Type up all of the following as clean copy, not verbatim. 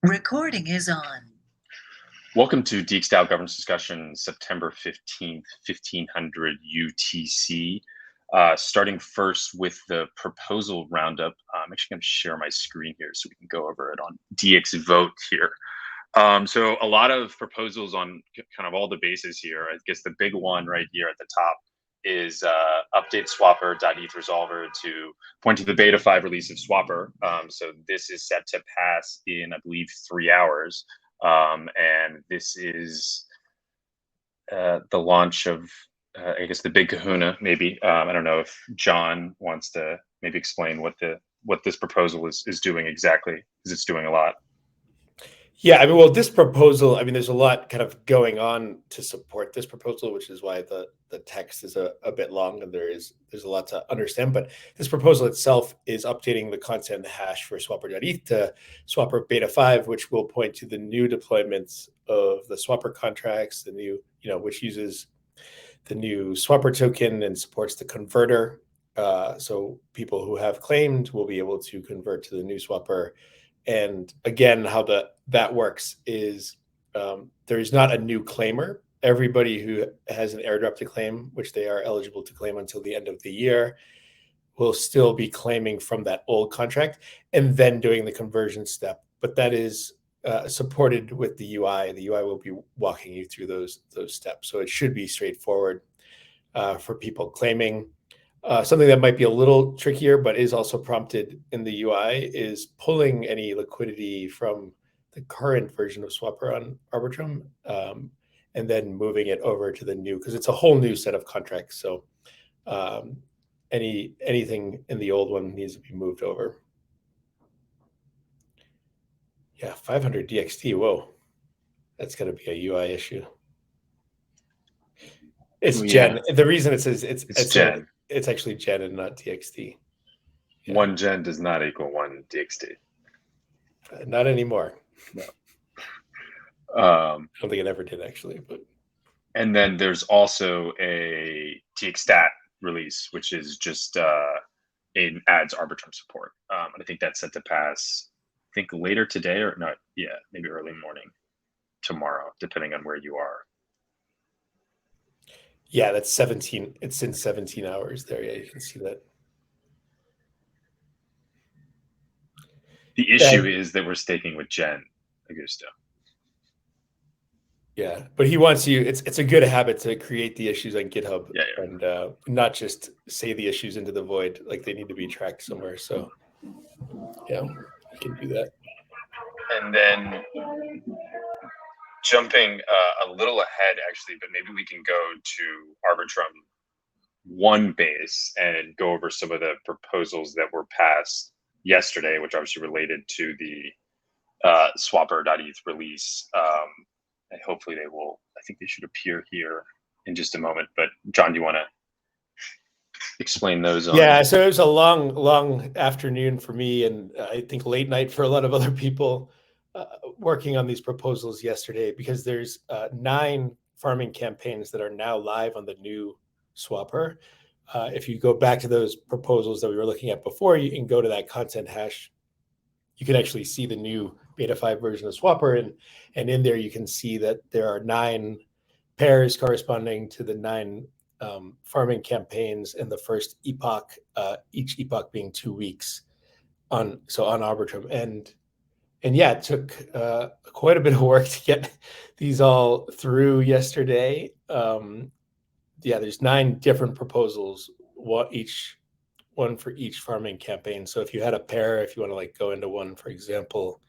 Recording is on. Welcome to DXgov Governance Discussion, September 15th, 1500 UTC. Starting first with the proposal roundup. I'm actually going to share my screen here so we can go over it on DXvote here. So a lot of proposals on kind of all the bases here. I guess the big one right here at the top is update swapper.eth resolver to point to the beta 5 release of swapper. So this is set to pass in, I believe, 3 hours. And this is the launch of, I guess, the big kahuna, maybe. I don't know if John wants to maybe explain what this proposal is doing exactly, because it's doing a lot. Yeah, I mean, well, this proposal, I mean, there's a lot kind of going on to support this proposal, which is why the text is a bit long and there's a lot to understand. But this proposal itself is updating the content and the hash for swapper.eth to swapper beta 5, which will point to the new deployments of the swapper contracts, the new, which uses the new swapper token and supports the converter. So people who have claimed will be able to convert to the new swapper. And again, how that works is there is not a new claimer. Everybody who has an airdrop to claim, which they are eligible to claim until the end of the year, will still be claiming from that old contract and then doing the conversion step. But that is supported with the UI. The UI will be walking you through those steps. So it should be straightforward for people claiming. Something that might be a little trickier, but is also prompted in the UI, is pulling any liquidity from the current version of Swapper on Arbitrum, and then moving it over to the new, because it's a whole new set of contracts. So anything in the old one needs to be moved over. Yeah, 500 DXT. Whoa, that's going to be a UI issue. It's Gen. The reason it says it's Gen. It's actually Gen and not TXT. Yeah. One Gen does not equal one DXT. Not anymore. No. I don't think it ever did, actually. But and then there's also a TXstat release, which is just it adds Arbitrum support. And I think that's set to pass, I think, later today or not. Yeah, maybe early morning tomorrow, depending on where you are. Yeah, that's 17. It's in 17 hours there. Yeah, you can see that. The issue is that we're staking with Gen Augusto. Yeah, but he wants you. It's a good habit to create the issues on GitHub and not just say the issues into the void. Like, they need to be tracked somewhere. So yeah, you can do that. And then jumping a little ahead, actually, but maybe we can go to Arbitrum 1 base and go over some of the proposals that were passed yesterday, which obviously related to the swapper.eth release. And hopefully they will, I think they should appear here in just a moment. But John, do you want to explain those? Yeah, so it was a long afternoon for me, and I think late night for a lot of other people working on these proposals yesterday, because there's 9 farming campaigns that are now live on the new swapper. If you go back to those proposals that we were looking at before, you can go to that content hash. You can actually see the new beta 5 version of swapper, and in there you can see that there are 9 pairs corresponding to the 9 farming campaigns in the first epoch, each epoch being 2 weeks on Arbitrum. And yeah, it took quite a bit of work to get these all through yesterday. Yeah, there's 9 different proposals, one for each farming campaign. So if you had a pair, if you want to go into one, for example,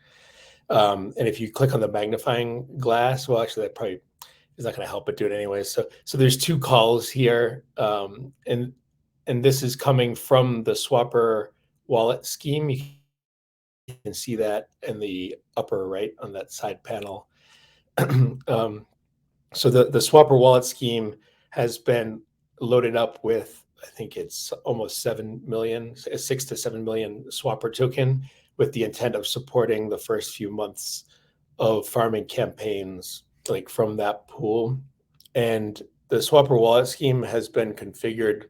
and if you click on the magnifying glass, well, actually that probably is not going to help, but do it anyway. So there's 2 calls here, and this is coming from the swapper wallet scheme. You can see that in the upper right on that side panel. So the swapper wallet scheme has been loaded up with, I think it's almost 6 to 7 million swapper token, with the intent of supporting the first few months of farming campaigns from that pool. And the swapper wallet scheme has been configured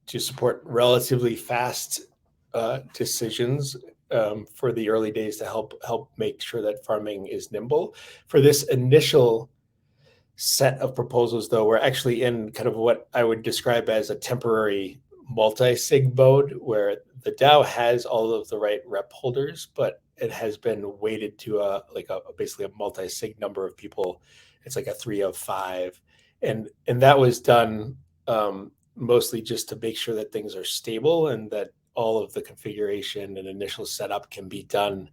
to support relatively fast decisions for the early days to help make sure that farming is nimble. For this initial set of proposals, though, we're actually in kind of what I would describe as a temporary multi-sig mode, where the DAO has all of the right rep holders, but it has been weighted to basically a multi-sig number of people. It's like a 3 of 5, and that was done mostly just to make sure that things are stable and that all of the configuration and initial setup can be done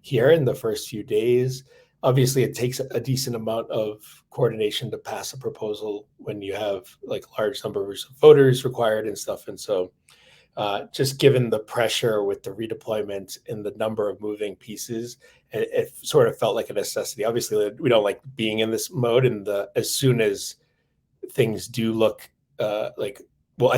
here in the first few days. Obviously, it takes a decent amount of coordination to pass a proposal when you have like large numbers of voters required and stuff. And so just given the pressure with the redeployment and the number of moving pieces, it sort of felt like a necessity. Obviously, we don't like being in this mode. And as soon as things do look I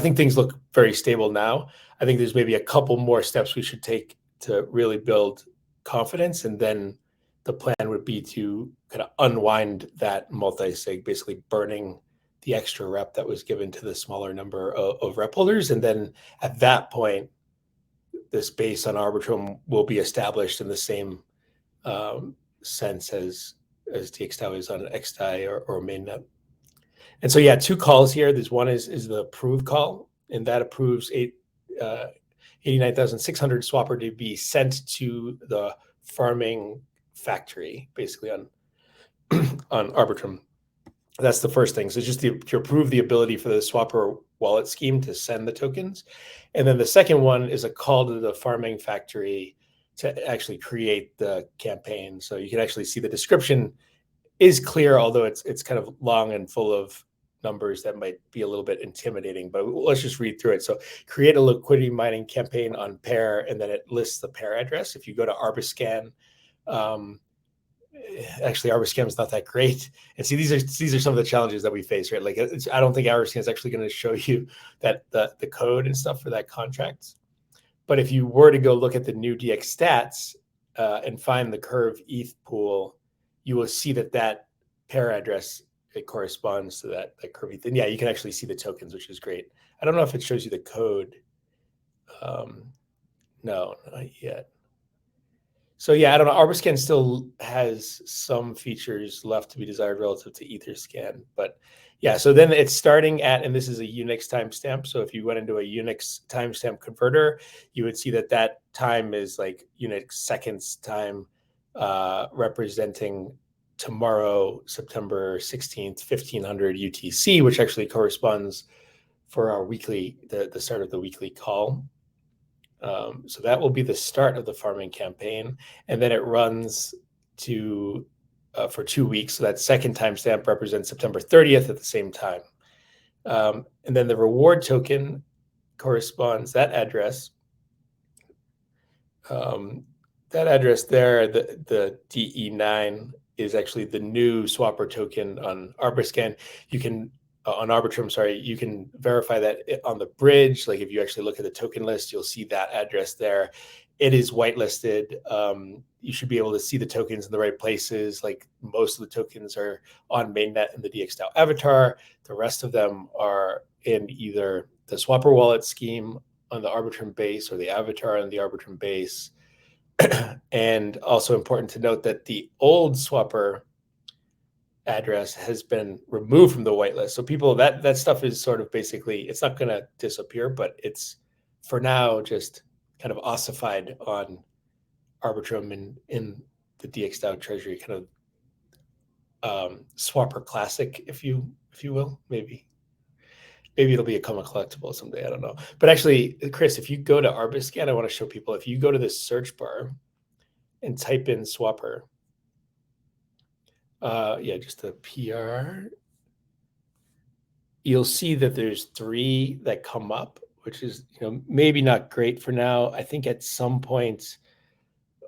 think things look very stable now. I think there's maybe a couple more steps we should take to really build confidence. And then the plan would be to kind of unwind that multi-sig, basically burning the extra rep that was given to the smaller number of rep holders. And then at that point, this base on Arbitrum will be established in the same sense as DXgov is on XDAI or mainnet. And so, yeah, 2 calls here. There's one is the approve call, and that approves 89,600 swapper to be sent to the farming factory, basically on Arbitrum. That's the first thing. So it's just to approve the ability for the swapper wallet scheme to send the tokens. And then the second one is a call to the farming factory to actually create the campaign. So you can actually see the description is clear, although it's kind of long and full of numbers that might be a little bit intimidating, but let's just read through it. So create a liquidity mining campaign on pair, and then it lists the pair address. If you go to Arbiscan, actually Arbiscan is not that great. And see, these are some of the challenges that we face, right? Like I don't think Arbiscan is actually going to show you that the code and stuff for that contract. But if you were to go look at the new DX stats and find the Curve ETH pool, you will see that pair address, it corresponds to that Curve ETH. And yeah, you can actually see the tokens, which is great. I don't know if it shows you the code. No, not yet. So yeah, I don't know. Arbiscan still has some features left to be desired relative to Etherscan, but yeah. So then it's starting at, and this is a Unix timestamp. So if you went into a Unix timestamp converter, you would see that time is like Unix seconds time, representing tomorrow, September 16th, 1500 UTC, which actually corresponds for our weekly, the start of the weekly call. So that will be the start of the farming campaign, and then it runs to for 2 weeks. So that second timestamp represents September 30th at the same time, and then the reward token corresponds that address. That address there, the DE9, is actually the new swapper token on Arbiscan. You can on Arbitrum, sorry, you can verify that on the bridge. Like if you actually look at the token list, you'll see that address there. It is whitelisted. You should be able to see the tokens in the right places. Like most of the tokens are on mainnet in the DXDAO avatar. The rest of them are in either the swapper wallet scheme on the Arbitrum base or the avatar on the Arbitrum base. And also important to note that the old swapper address has been removed from the whitelist. So people, that stuff is sort of basically, it's not going to disappear, but it's for now just kind of ossified on Arbitrum and in the DXDAO treasury, kind of swapper classic, if you will. Maybe it'll become a collectible someday. I don't know. But actually, Chris, if you go to Arbiscan, I want to show people, if you go to this search bar and type in swapper, just a PR, you'll see that there's 3 that come up, which is, maybe not great for now. I think at some point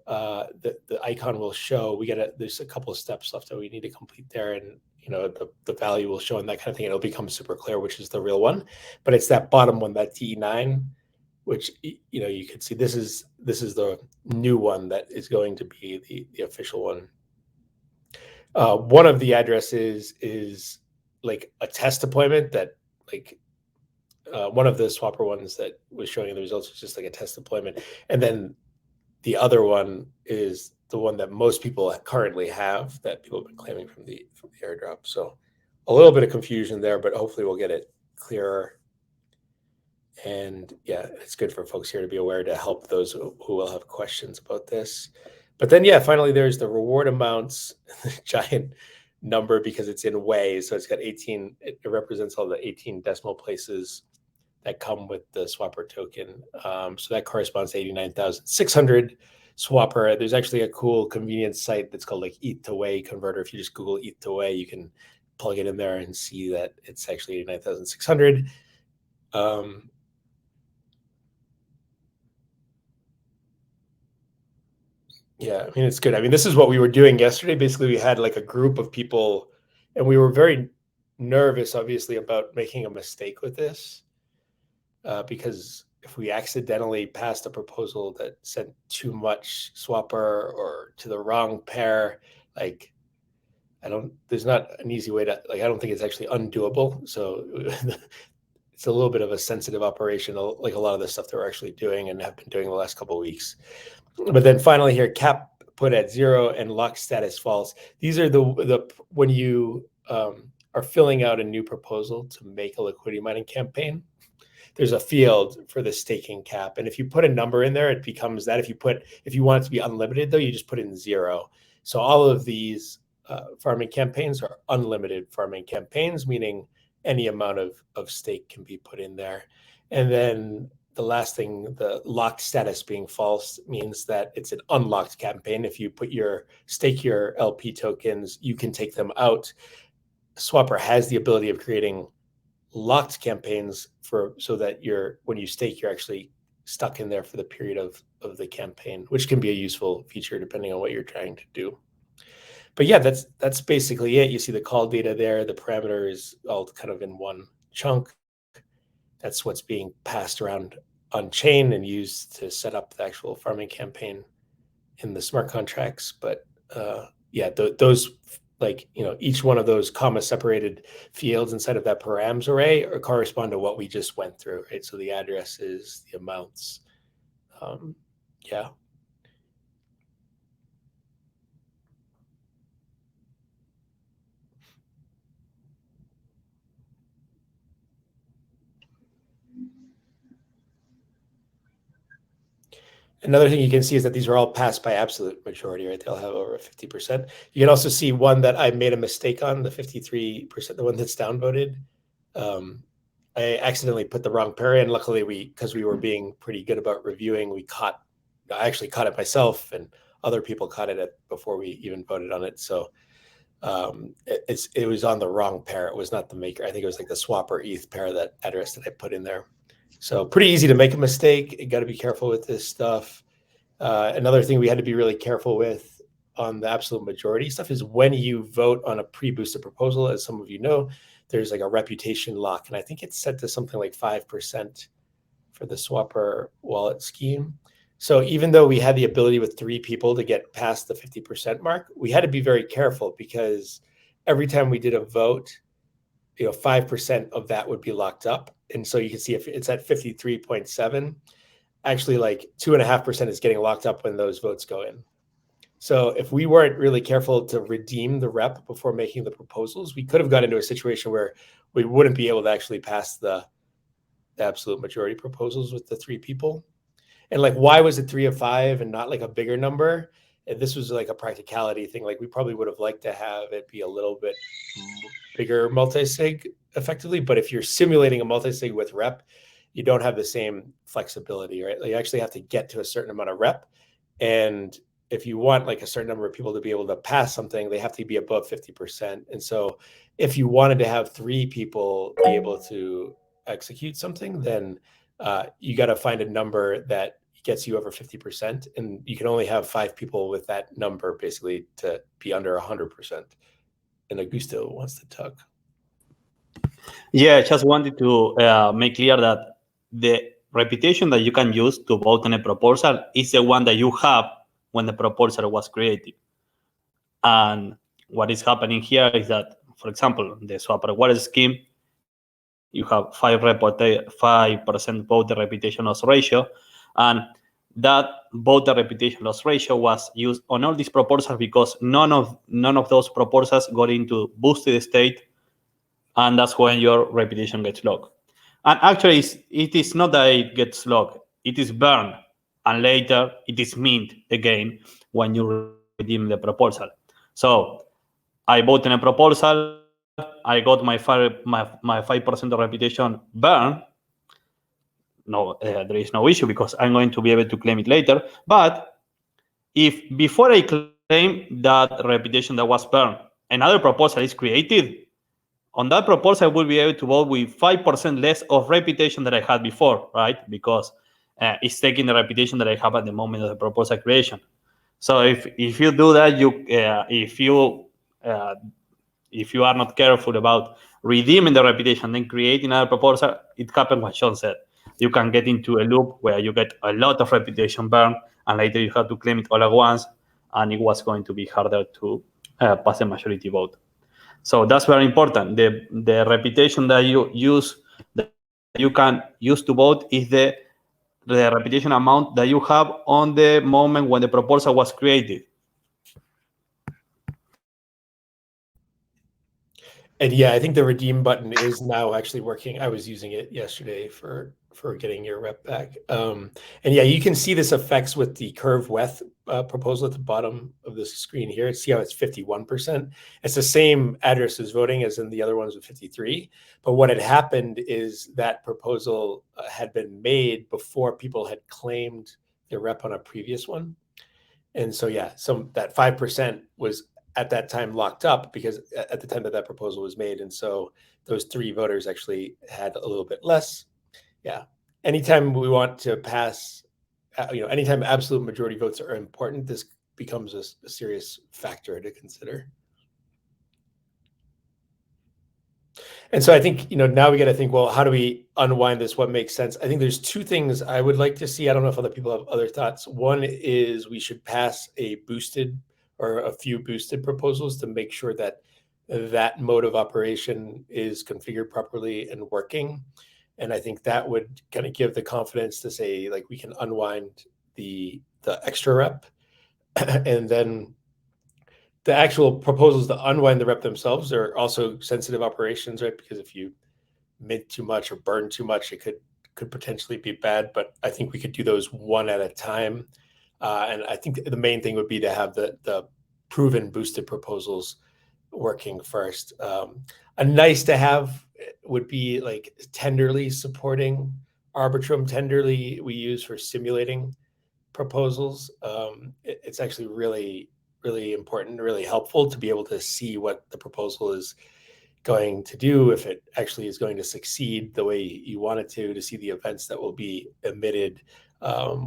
the icon will show. There's a couple of steps left that we need to complete there, and the value will show and that kind of thing. It'll become super clear which is the real one, but it's that bottom one, that DE9, which you can see this is the new one that is going to be the official one. One of the addresses is like a test deployment that one of the swapper ones that was showing the results was just like a test deployment. And then the other one is the one that most people currently have that people have been claiming from the airdrop. So a little bit of confusion there, but hopefully we'll get it clearer. And yeah, it's good for folks here to be aware to help those who will have questions about this. But then, yeah, finally, there's the reward amounts, giant number because it's in ways. So it's got 18, it represents all the 18 decimal places that come with the swapper token. So that corresponds to 89,600 swapper. There's actually a cool convenience site that's called like ETH to Way converter. If you just Google ETH to Way, you can plug it in there and see that it's actually 89,600. Yeah, I mean, it's good. I mean, this is what we were doing yesterday. Basically, we had like a group of people, and we were very nervous, obviously, about making a mistake with this, because if we accidentally passed a proposal that sent too much swapper or to the wrong pair, like, there's not an easy way to, like, I don't think it's actually undoable. So it's a little bit of a sensitive operation, like a lot of the stuff that we're actually doing and have been doing the last couple of weeks. But then finally here, cap put at 0 and lock status false. These are the when you are filling out a new proposal to make a liquidity mining campaign, there's a field for the staking cap. And if you put a number in there, it becomes that. If you want it to be unlimited, though, you just put in 0. So all of these farming campaigns are unlimited farming campaigns, meaning any amount of stake can be put in there. And then the last thing, the locked status being false, means that it's an unlocked campaign. If you stake your LP tokens, you can take them out. Swapper has the ability of creating locked campaigns so that when you stake, you're actually stuck in there for the period of the campaign, which can be a useful feature depending on what you're trying to do. But yeah, that's basically it. You see the call data there, the parameters all kind of in one chunk. That's what's being passed around on chain and used to set up the actual farming campaign in the smart contracts. But yeah, those, like, each one of those comma separated fields inside of that params array correspond to what we just went through, right? So the addresses, the amounts, yeah. Another thing you can see is that these are all passed by absolute majority, right? They'll have over 50%. You can also see one that I made a mistake on, the 53%, the one that's downvoted. I accidentally put the wrong pair in. Luckily, because we were being pretty good about reviewing, I actually caught it myself, and other people caught it before we even voted on it. So it was on the wrong pair. It was not the maker. I think it was like the swapper ETH pair, that address that I put in there. So pretty easy to make a mistake. You got to be careful with this stuff. Another thing we had to be really careful with on the absolute majority stuff is when you vote on a pre-boosted proposal, as some of you know, there's like a reputation lock. And I think it's set to something like 5% for the swapper wallet scheme. So even though we had the ability with 3 people to get past the 50% mark, we had to be very careful because every time we did a vote, 5% of that would be locked up. And so you can see if it's at 53.7, actually like 2.5% is getting locked up when those votes go in. So if we weren't really careful to redeem the rep before making the proposals, we could have got into a situation where we wouldn't be able to actually pass the absolute majority proposals with the 3 people. And like, why was it 3 of 5 and not like a bigger number? And this was like a practicality thing. Like, we probably would have liked to have it be a little bit bigger multi-sig effectively. But if you're simulating a multi-sig with rep, you don't have the same flexibility, right? Like, you actually have to get to a certain amount of rep. And if you want like a certain number of people to be able to pass something, they have to be above 50%. And so if you wanted to have 3 people be able to execute something, then you got to find a number that gets you over 50%. And you can only have 5 people with that number basically to be under 100%. And Augusto wants to talk. Yeah, I just wanted to make clear that the reputation that you can use to vote on a proposal is the one that you have when the proposal was created. And what is happening here is that, for example, the swapper wallet scheme, you have 5% voter reputation loss ratio. And that voter reputation loss ratio was used on all these proposals because none of those proposals got into boosted state, and that's when your reputation gets logged. And actually, it is not that it gets logged; it is burned, and later it is mint again when you redeem the proposal. So I voted in a proposal, I got my 5% of reputation burned. No, there is no issue because I'm going to be able to claim it later. But if before I claim that reputation that was burned, another proposal is created, on that proposal I will be able to vote with 5% less of reputation that I had before, right? Because it's taking the reputation that I have at the moment of the proposal creation. So if you do that, if you are not careful about redeeming the reputation, then creating another proposal, it happens what Sean said. You can get into a loop where you get a lot of reputation burn, and later you have to claim it all at once, and it was going to be harder to pass a majority vote. So that's very important. The reputation that you use, that you can use to vote, is the reputation amount that you have on the moment when the proposal was created. And yeah, I think the redeem button is now actually working. I was using it yesterday for getting your rep back. And yeah, you can see this effects with the curve width proposal at the bottom of the screen here. See how it's 51%. It's the same addresses voting as in the other ones with 53. But what had happened is that proposal had been made before people had claimed their rep on a previous one. And so yeah, that 5% was at that time locked up because at the time that proposal was made. And so those 3 voters actually had a little bit less. Yeah. Anytime we want to pass, anytime absolute majority votes are important, this becomes a serious factor to consider. And so I think, now we got to think, well, how do we unwind this? What makes sense? I think there's 2 things I would like to see. I don't know if other people have other thoughts. One is we should pass a boosted or a few boosted proposals to make sure that that mode of operation is configured properly and working. And I think that would kind of give the confidence to say, like, we can unwind the extra rep. And then the actual proposals to unwind the rep themselves are also sensitive operations, right? Because if you mint too much or burn too much, it could potentially be bad. But I think we could do those one at a time. And I think the main thing would be to have the proven boosted proposals working first. A nice to have would be like Tenderly supporting Arbitrum. Tenderly we use for simulating proposals. It's actually really, really important, really helpful to be able to see what the proposal is going to do, if it actually is going to succeed the way you want it to see the events that will be emitted.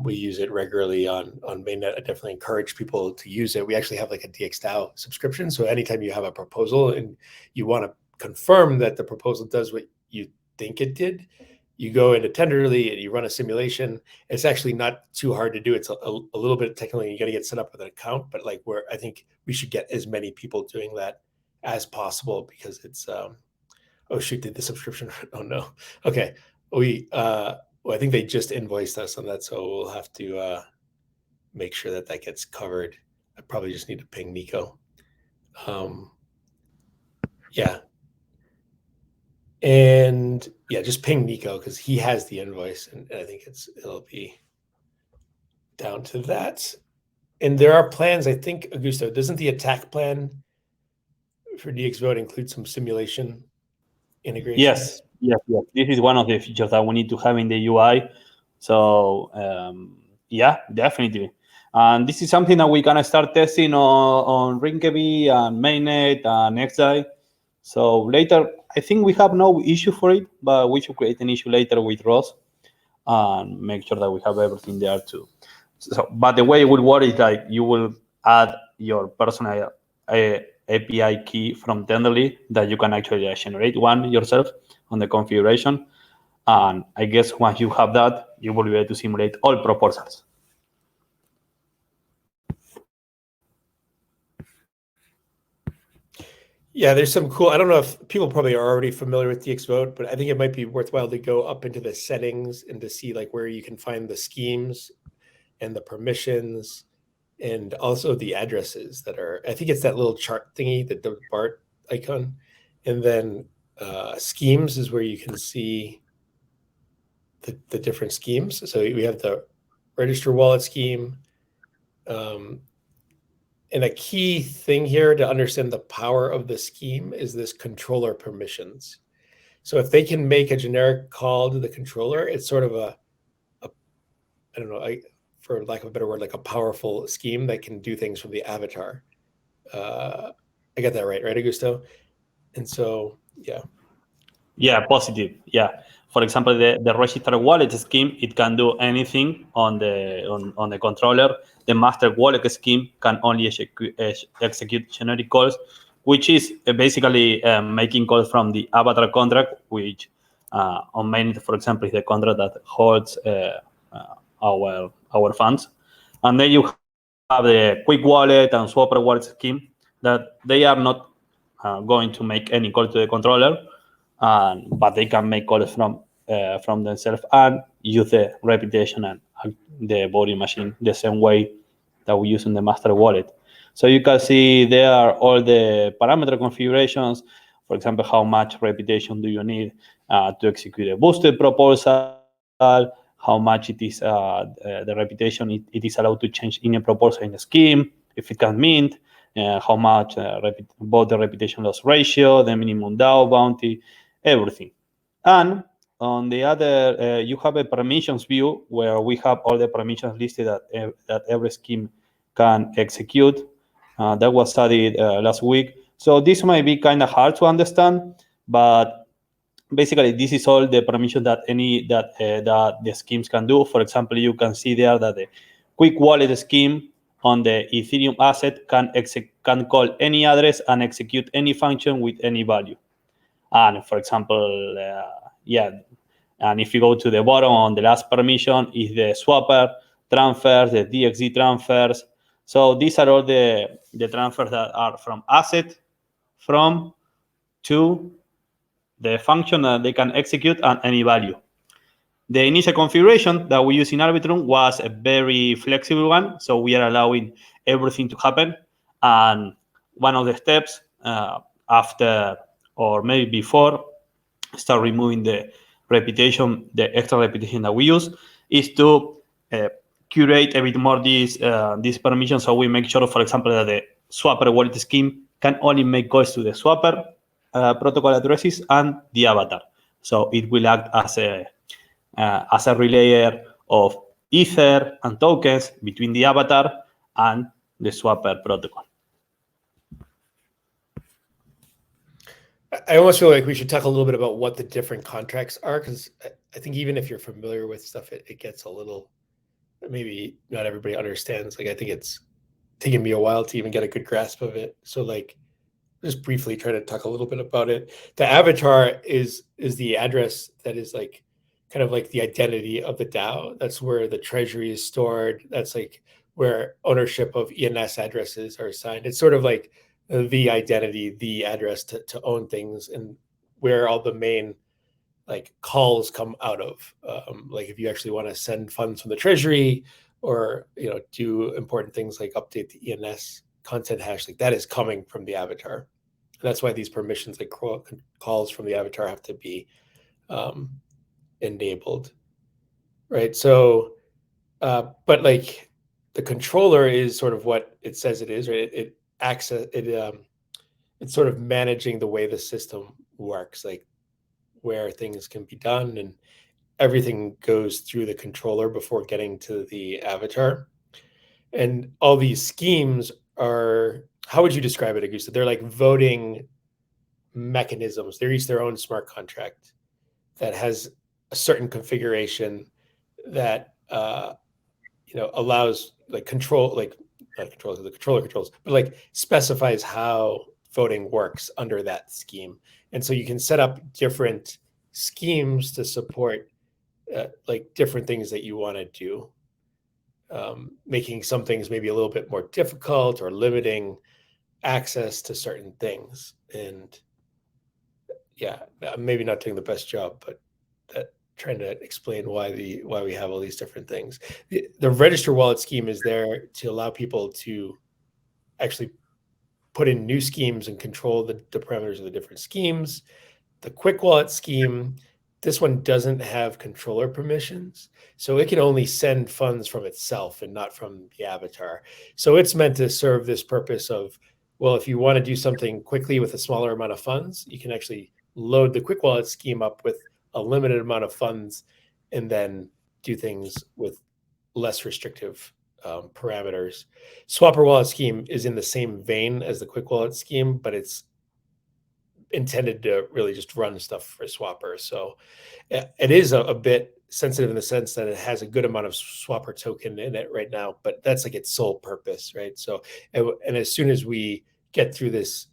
We use it regularly on mainnet. I definitely encourage people to use it. We actually have like a DXgov subscription. So anytime you have a proposal and you want to confirm that the proposal does what you think it did, you go into Tenderly and you run a simulation. It's actually not too hard to do. It's a little bit technically, you got to get set up with an account, but like I think we should get as many people doing that as possible, because it's oh shoot, did the subscription? Oh no. Okay. Well, I think they just invoiced us on that, so we'll have to make sure that gets covered. I probably just need to ping Nico. Yeah. And yeah, just ping Nico because he has the invoice, and I think it'll be down to that. And there are plans, I think, Augusto, doesn't the attack plan for DXgov include some simulation integration? Yes. This is one of the features that we need to have in the UI. So yeah, definitely. And this is something that we can start testing on Rinkeby and Mainnet and XDAI. So later, I think we have no issue for it, but we should create an issue later with Ross and make sure that we have everything there too. So, but the way it will work is like you will add your personal API key from Tenderly that you can actually generate one yourself on the configuration. And I guess once you have that, you will be able to simulate all proposals. Yeah, there's some cool, I don't know if people probably are already familiar with DXvote, but I think it might be worthwhile to go up into the settings and to see like where you can find the schemes and the permissions, and also the addresses that are, I think it's that little chart thingy, the BART icon. And then schemes is where you can see the different schemes. So we have the register wallet scheme. And a key thing here to understand the power of the scheme is this controller permissions. So if they can make a generic call to the controller, it's sort of a I don't know, for lack of a better word, like a powerful scheme that can do things from the avatar. I got that right, Augusto? And so, yeah. Yeah, positive. Yeah. For example, the register wallet scheme, it can do anything on the controller. The master wallet scheme can only execute generic calls, which is basically making calls from the avatar contract, which on mainnet, for example, is the contract that holds our funds. And then you have the quick wallet and swapper wallet scheme that they are not going to make any call to the controller, but they can make calls from themselves and use the reputation and the voting machine the same way that we use in the master wallet. So you can see there are all the parameter configurations. For example, how much reputation do you need to execute a boosted proposal? How much it is the reputation it is allowed to change in a proposal in a scheme, if it can mint, how much both the reputation loss ratio, the minimum DAO bounty, everything. And on the other, you have a permissions view where we have all the permissions listed that every scheme can execute. That was added last week. So this might be kind of hard to understand, but basically this is all the permission that that the schemes can do. For example, you can see there that the quick wallet scheme on the Ethereum asset can call any address and execute any function with any value. And for example, and if you go to the bottom on the last permission is the swapper transfers, the DXg transfers. So these are all the transfers that are from asset to the function that they can execute and any value. The initial configuration that we use in Arbitrum was a very flexible one, so we are allowing everything to happen. And one of the steps after or maybe before start removing the reputation, the extra reputation that we use, is to curate a bit more these permissions. So we make sure, for example, that the swapper wallet scheme can only make calls to the swapper protocol addresses and the avatar. So it will act as a relayer of ether and tokens between the avatar and the swapper protocol. I almost feel like we should talk a little bit about what the different contracts are, because I think even if you're familiar with stuff, it gets a little, maybe not everybody understands. Like, I think it's taken me a while to even get a good grasp of it. So like, just briefly try to talk a little bit about it. The avatar is the address that is like kind of like the identity of the DAO. That's where the treasury is stored. That's like where ownership of ENS addresses are assigned. It's sort of like the identity, the address to own things, and where all the main like calls come out of. Like if you actually want to send funds from the treasury, or do important things like update the ENS content hash, like that is coming from the avatar. And that's why these permissions, like calls from the avatar, have to be enabled, right? So, but like the controller is sort of what it says it is, right? It's sort of managing the way the system works, like where things can be done, and everything goes through the controller before getting to the avatar. And all these schemes are, how would you describe it, Augusto? They're like voting mechanisms. They're each their own smart contract that has a certain configuration that allows like control, like not controls, the controller controls, but like specifies how voting works under that scheme. And so you can set up different schemes to support like different things that you want to do, making some things maybe a little bit more difficult or limiting access to certain things. And yeah, maybe not doing the best job, but trying to explain why we have all these different things. The register wallet scheme is there to allow people to actually put in new schemes and control the parameters of the different schemes. The quick wallet scheme, this one doesn't have controller permissions, so it can only send funds from itself and not from the avatar. So it's meant to serve this purpose of, well, if you want to do something quickly with a smaller amount of funds, you can actually load the quick wallet scheme up with a limited amount of funds and then do things with less restrictive parameters. Swapper wallet scheme is in the same vein as the quick wallet scheme, but it's intended to really just run stuff for Swapper. So it is a bit sensitive in the sense that it has a good amount of Swapper token in it right now, but that's like its sole purpose, right? So, and as soon as we get through this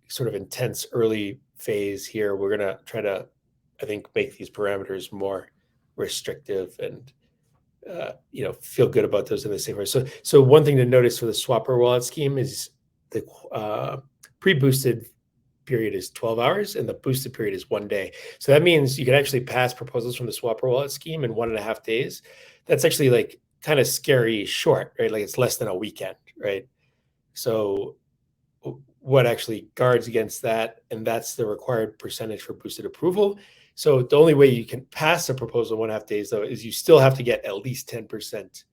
sort of intense early phase here, we're going to try to, I think, make these parameters more restrictive and feel good about those in the same way. So one thing to notice for the Swapper wallet scheme is the pre-boosted period is 12 hours and the boosted period is 1 day. So that means you can actually pass proposals from the Swapper wallet scheme in 1.5 days. That's actually like kind of scary short, right? Like it's less than a weekend, right? So what actually guards against that? And that's the required percentage for boosted approval. So the only way you can pass a proposal in 1.5 days, though, is you still have to get at least 10%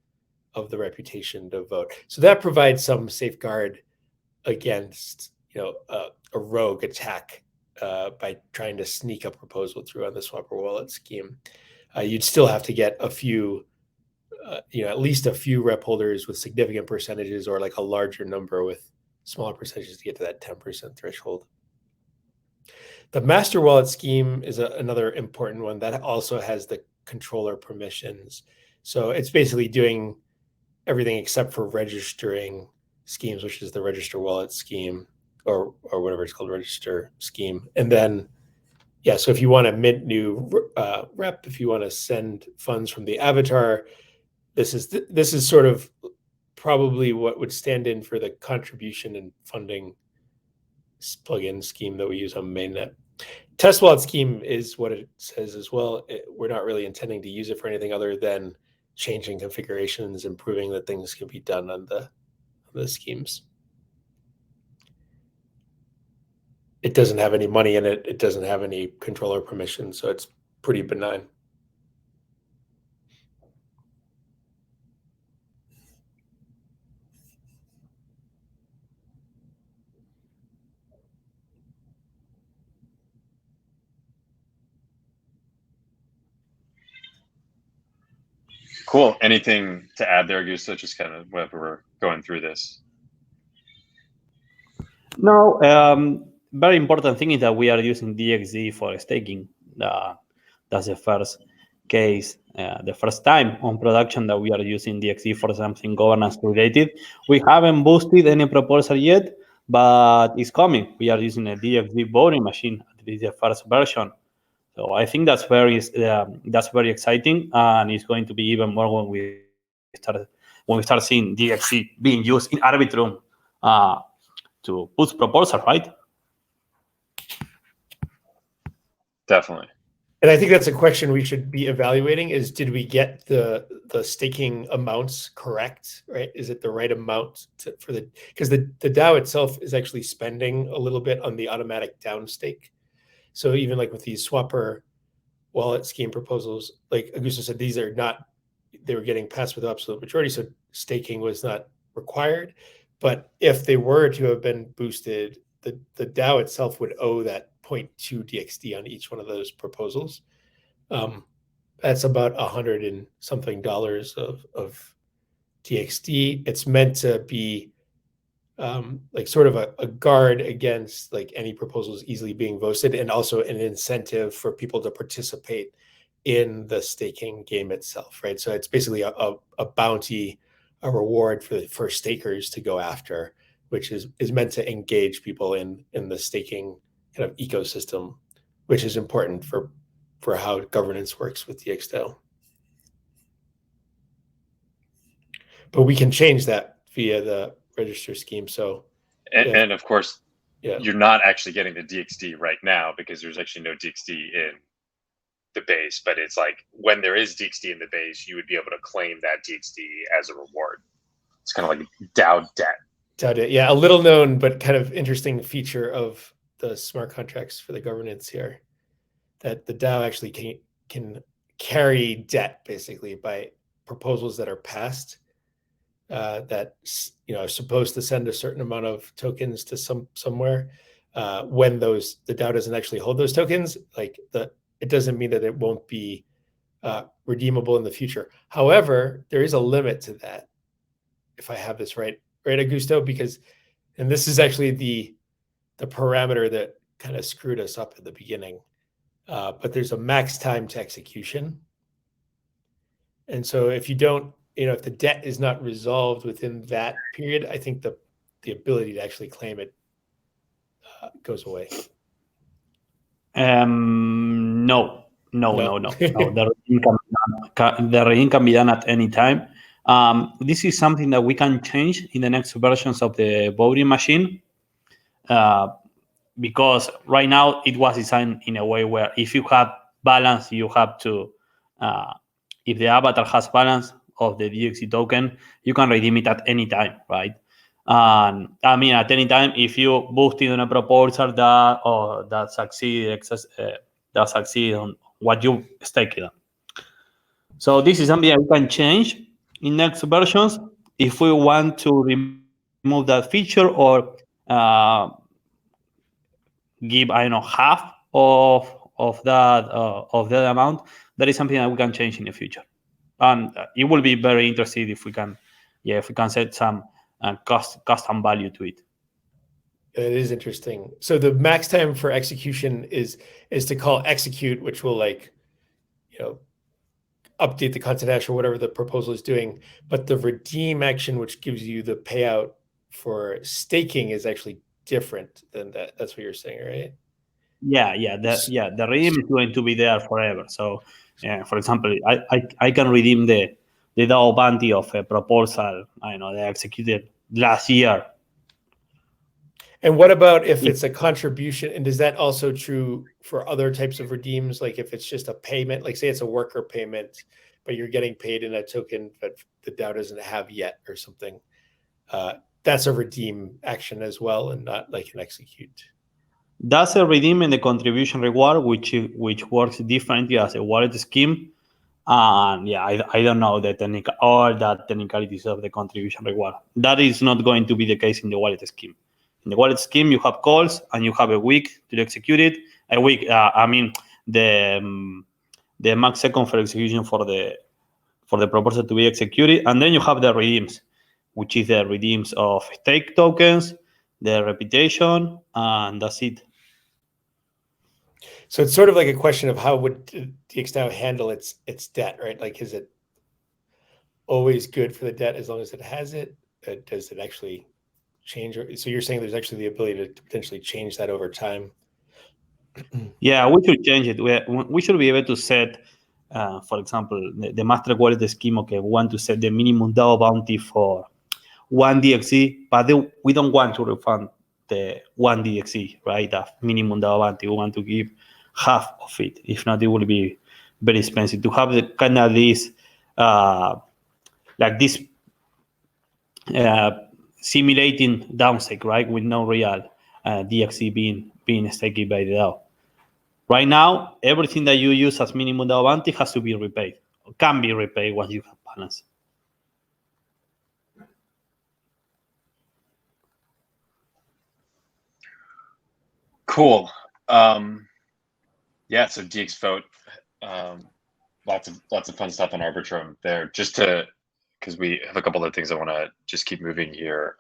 of the reputation to vote. So that provides some safeguard against, a rogue attack by trying to sneak a proposal through on the Swapper wallet scheme. You'd still have to get a few, at least a few rep holders with significant percentages, or like a larger number with smaller percentages to get to that 10% threshold. The master wallet scheme is another important one that also has the controller permissions. So it's basically doing everything except for registering schemes, which is the register wallet scheme, or whatever it's called, register scheme. And then, so if you want to mint new rep, if you want to send funds from the avatar, this is sort of probably what would stand in for the contribution and funding plugin scheme that we use on mainnet. Test wallet scheme is what it says as well. We're not really intending to use it for anything other than changing configurations and proving that things can be done on the schemes. It doesn't have any money in it. It doesn't have any controller permission, so it's pretty benign. Cool. Anything to add there, Gustav? Just kind of whenever we're going through this. No, very important thing is that we are using DXgov for staking. That's the first case, the first time on production that we are using DXgov for something governance related. We haven't boosted any proposal yet, but it's coming. We are using a DXgov voting machine. This is the first version. So I think that's very exciting, and it's going to be even more when we start seeing DXgov being used in Arbitrum to boost proposal, right? Definitely. And I think that's a question we should be evaluating: is did we get the staking amounts correct? Right? Is it the right amount because the DAO itself is actually spending a little bit on the automatic down stake. So even like with these Swapper wallet scheme proposals, like Augusto said, they were getting passed with absolute majority, so staking was not required. But if they were to have been boosted, the DAO itself would owe that 0.2 DXD on each one of those proposals. That's about $100 and something of DXD. It's meant to be like sort of a guard against like any proposals easily being voted, and also an incentive for people to participate in the staking game itself, right? So it's basically a bounty, a reward for stakers to go after, which is meant to engage people in the staking kind of ecosystem, which is important for how governance works with DXDAO. But we can change that via the register scheme. So, and of course, you're not actually getting the DXD right now because there's actually no DXD in the base, but it's like when there is DXD in the base, you would be able to claim that DXD as a reward. It's kind of like DAO debt. DAO debt, yeah, a little known but kind of interesting feature of the smart contracts for the governance here, that the DAO actually can carry debt basically by proposals that are passed that are supposed to send a certain amount of tokens to somewhere. When the DAO doesn't actually hold those tokens, it doesn't mean that it won't be redeemable in the future. However, there is a limit to that, if I have this right, Augusto? Because, and this is actually the parameter that kind of screwed us up at the beginning. But there's a max time to execution. And so if you don't, if the debt is not resolved within that period, I think the ability to actually claim it goes away. No. The redeem can be done at any time. This is something that we can change in the next versions of the voting machine, because right now it was designed in a way where if you have balance, you have to, if the avatar has balance of the DXC token, you can redeem it at any time, right? And I mean, at any time, if you boosted on a proposal that succeed on what you staked on. So this is something that we can change in next versions if we want to remove that feature or give, I don't know, half of that amount. That is something that we can change in the future, and it will be very interesting if we can set some custom value to it. It is interesting. So the max time for execution is to call execute, which will update the content hash or whatever the proposal is doing. But the redeem action, which gives you the payout for staking, is actually different than that. That's what you're saying, right? Yeah. The redeem is going to be there forever. So, for example, I can redeem the DAO bounty of a proposal I know they executed last year. And what about if it's a contribution? And is that also true for other types of redeems? Like if it's just a payment, like say it's a worker payment, but you're getting paid in a token, but the DAO doesn't have yet or something. That's a redeem action as well, and not like an execute. That's a redeem in the contribution reward, which works differently as a wallet scheme. And I don't know all the technicalities of the contribution reward. That is not going to be the case in the wallet scheme. In the wallet scheme, you have calls and you have a week to execute it. A week, the max second for execution for the proposal to be executed, and then you have the redeems, which is the redeems of stake tokens, the reputation, and that's it. So it's sort of like a question of how would DXDAO handle its debt, right? Like, is it always good for the debt as long as it has it? Does it actually change? So you're saying there's actually the ability to potentially change that over time? Yeah, we should change it. We should be able to set, for example, the master wallet scheme. Okay, we want to set the minimum DAO bounty for 1 DXC, but we don't want to refund the 1 DXC, right? The minimum DAO bounty. We want to give half of it. If not, it will be very expensive to have the kind of this, like this, simulating downside, right? With no real DXC being staked by the DAO. Right now, everything that you use as minimum DAO bounty has to be repaid, or can be repaid once you have balance. Cool. Yeah, so DX vote, lots of fun stuff on Arbitrum there. Just because we have a couple of things I want to just keep moving here.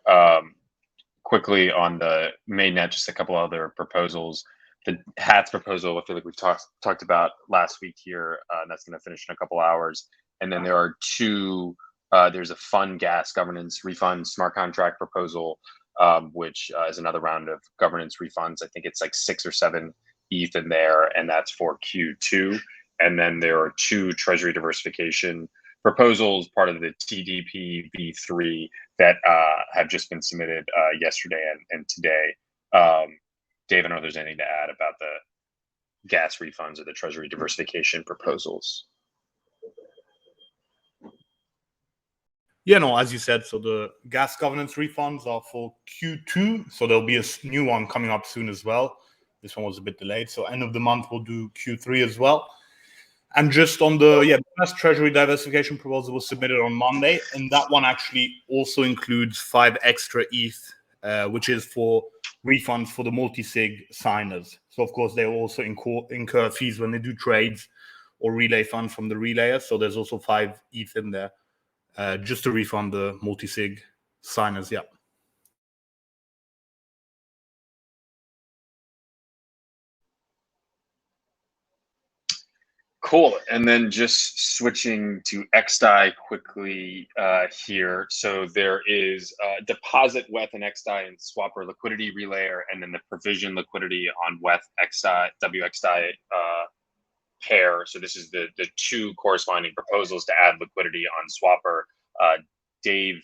Quickly on the mainnet, just a couple other proposals. The HATS proposal, I feel like we've talked about last week here, and that's going to finish in a couple hours. And then there are two. There's a fund gas governance refund smart contract proposal, which is another round of governance refunds. I think it's like 6 or 7 ETH in there, and that's for Q2. And then there are 2 treasury diversification proposals, part of the TDP V3, that have just been submitted yesterday and today. Dave, I don't know if there's anything to add about gas refunds or the Treasury diversification proposals. Yeah, no, as you said, so the gas governance refunds are for Q2, so there'll be a new one coming up soon as well. This one was a bit delayed, so end of the month we'll do Q3 as well. And just on the first Treasury diversification proposal was submitted on Monday, and that one actually also includes 5 extra ETH, which is for refunds for the multi-sig signers. So of course they will also incur fees when they do trades or relay funds from the relayer. So there's also 5 ETH in there. Just to refund the multi-sig signers, yeah. Cool. And then just switching to XDAI quickly here. So there is deposit WETH and XDAI and swapper liquidity relayer, and then the provision liquidity on WETH XDAI, WXDAI pair. So this is the 2 corresponding proposals to add liquidity on swapper. Dave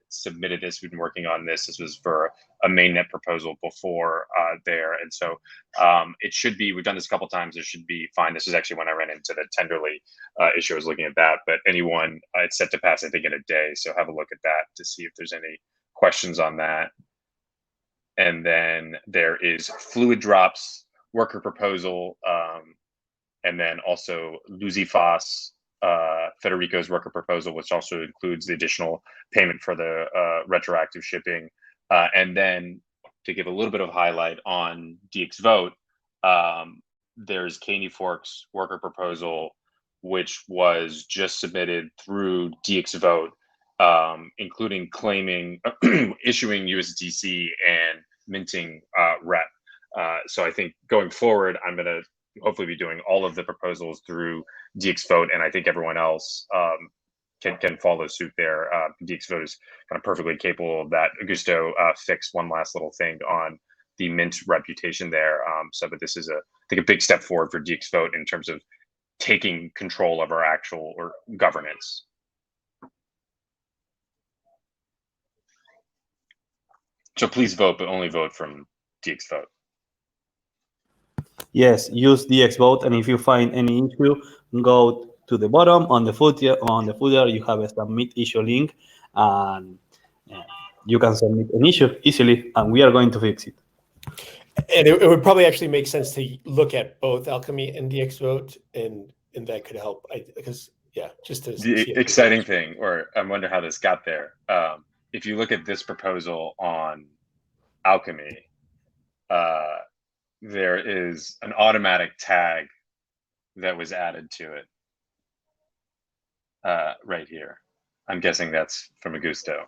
submitted this. We've been working on this. This was for a mainnet proposal before there. And so it should be, we've done this a couple times. It should be fine. This is actually when I ran into the Tenderly issue. I was looking at that, but anyone, it's set to pass, I think, in a day. So have a look at that to see if there's any questions on that. And then there is Fluid Drops worker proposal. And then also Luzifas, Federico's worker proposal, which also includes the additional payment for the retroactive shipping. And then to give a little bit of highlight on DXvote, there's Caney Fork's worker proposal, which was just submitted through DXvote, including claiming, issuing USDC and minting rep. So I think going forward, I'm going to hopefully be doing all of the proposals through DXvote, and I think everyone else can follow suit there. DXvote is kind of perfectly capable of that. Augusto fixed one last little thing on the mint reputation there. But this is I think a big step forward for DXvote in terms of taking control of our actual governance. So please vote, but only vote from DXvote. Yes, use DXvote, and if you find any issue, go to the bottom on the footer. On the footer, you have a submit issue link, and you can submit an issue easily, and we are going to fix it. And it would probably actually make sense to look at both Alchemy and DXvote, and that could help. Because just to the exciting thing, or I wonder how this got there. If you look at this proposal on Alchemy, there is an automatic tag that was added to it right here. I'm guessing that's from Augusto.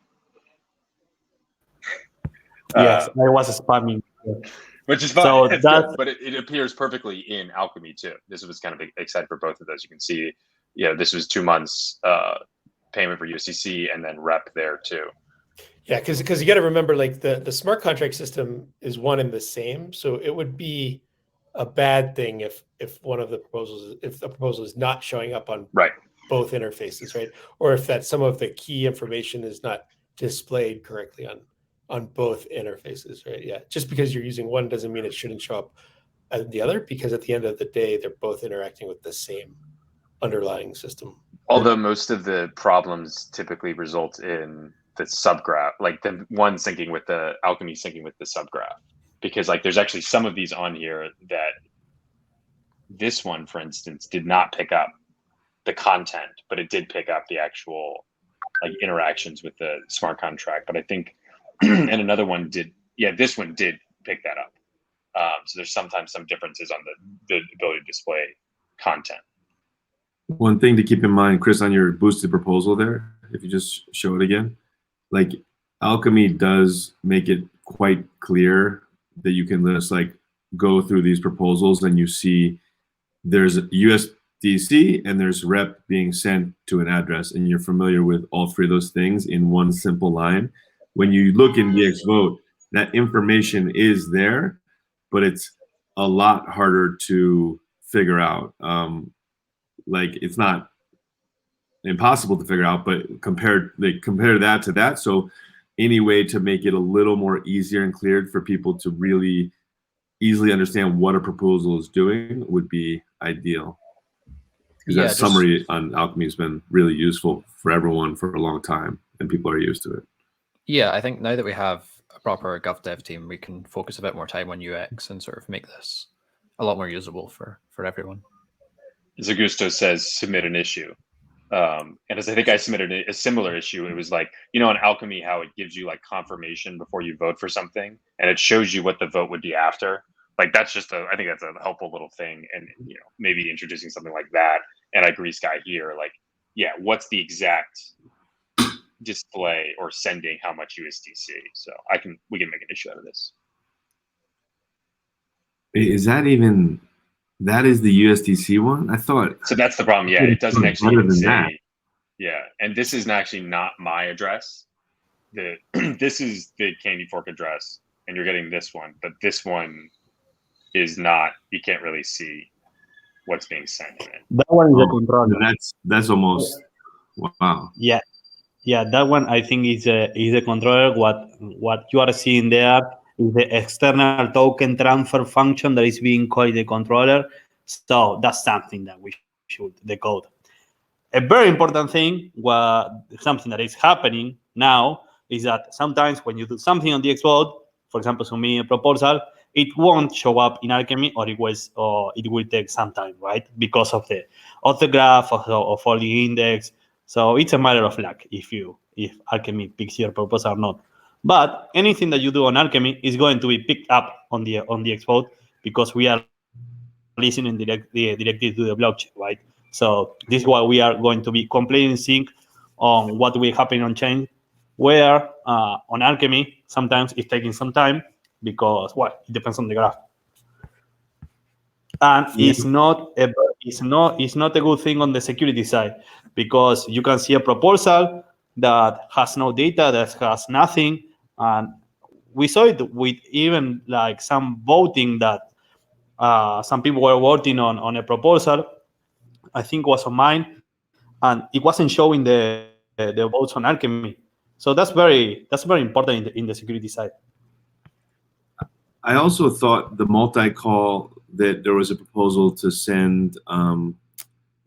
Yes, I was spamming. Which is fine, So it's good, but it appears perfectly in Alchemy too. This was kind of excited for both of those. You can see, this was 2 months payment for USDC and then rep there too. Yeah, because you got to remember, like the smart contract system is one and the same, so it would be a bad thing if one of the proposals, if the proposal is not showing up on both interfaces, right? Or if that some of the key information is not displayed correctly on both interfaces, right? Yeah, just because you're using one doesn't mean it shouldn't show up at the other, because at the end of the day, they're both interacting with the same underlying system. Although most of the problems typically result in the subgraph, like the one syncing with the Alchemy syncing with the subgraph, because like there's actually some of these on here that this one, for instance, did not pick up the content, but it did pick up the actual like interactions with the smart contract. But I think, and another one did, this one did pick that up. So there's sometimes some differences on the ability to display content. One thing to keep in mind, Chris, on your boosted proposal there, if you just show it again, like Alchemy does make it quite clear that you can just like go through these proposals and you see there's USDC and there's rep being sent to an address, and you're familiar with all 3 of those things in one simple line. When you look in DXvote, that information is there, but it's a lot harder to figure out. Like it's not impossible to figure out, but compare that to that. So any way to make it a little more easier and cleared for people to really easily understand what a proposal is doing would be ideal. Because that summary on Alchemy has been really useful for everyone for a long time, and people are used to it. Yeah, I think now that we have a proper GovDev team, we can focus a bit more time on UX and sort of make this a lot more usable for everyone. Zagusto says submit an issue. And as I think I submitted a similar issue, it was like, you know, on Alchemy, how it gives you like confirmation before you vote for something, and it shows you what the vote would be after. Like that's just I think that's a helpful little thing, and you know, maybe introducing something like that. And I agree, Sky, here, like, yeah, what's the exact display or sending how much USDC? So we can make an issue out of this. Is that even? That is the USDC one? I thought. So that's the problem. Yeah, it doesn't actually even say. That. Yeah, and this is actually not my address. This is the Candy Fork address, and you're getting this one, but this one is not. You can't really see what's being sent in it. That one is the controller. That's almost wow. Yeah, that one I think is a controller. What you are seeing there is the external token transfer function that is being called the controller. So that's something that we should decode. A very important thing, something that is happening now, is that sometimes when you do something on DXgov, for example, submit a proposal, it won't show up in Alchemy, or it will take some time, right? Because of the orthograph of all the index. So it's a matter of luck if Alchemy picks your proposal or not. But anything that you do on Alchemy is going to be picked up on the DXgov, because we are listening directly to the blockchain, right? So this is why we are going to be completely in sync on what will happen on chain, where on Alchemy, sometimes it's taking some time because, well, it depends on the graph. And it's not a good thing on the security side, because you can see a proposal that has no data, that has nothing. And we saw it with even like some voting that some people were voting on a proposal. I think was on mine, and it wasn't showing the votes on Alchemy. So that's very important in the security side. I also thought the multi-call, that there was a proposal to send,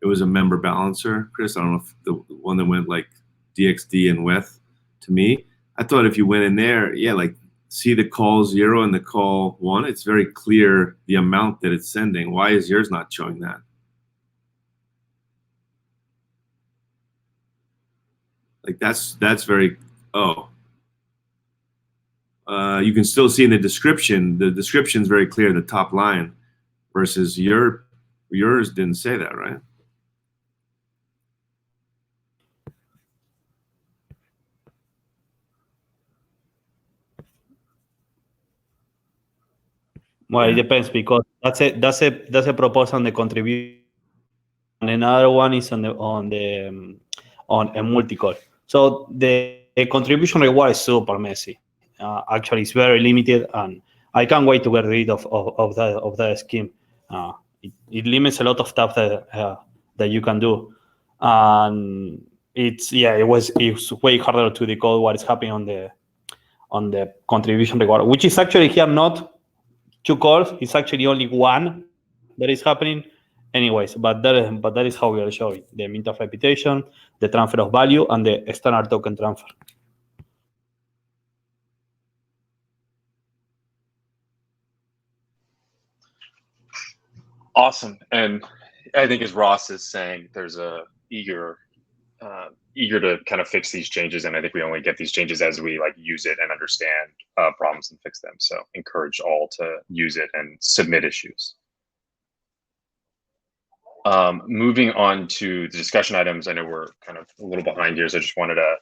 it was a member balancer, Chris. I don't know if the one that went like DXD and WETH to me. I thought if you went in there, yeah, like see the call 0 and the call 1, it's very clear the amount that it's sending. Why is yours not showing that? Like that's very, you can still see in the description, the description's very clear, the top line, versus yours didn't say that, right? Well, it depends, because that's a proposal on the contribution, and another one is on a multi-call. So the contribution reward is super messy. Actually, it's very limited, and I can't wait to get rid of that scheme. It limits a lot of stuff that you can do, and it's way harder to decode what is happening on the contribution reward, which is actually here not 2 calls. It's actually only 1 that is happening. Anyways, but that is how we are showing the mint of reputation, the transfer of value, and the external token transfer. Awesome. And I think as Ross is saying, there's a eager to kind of fix these changes. And I think we only get these changes as we like use it and understand problems and fix them. So encourage all to use it and submit issues. Moving on to the discussion items. I know we're kind of a little behind here, so I just wanted to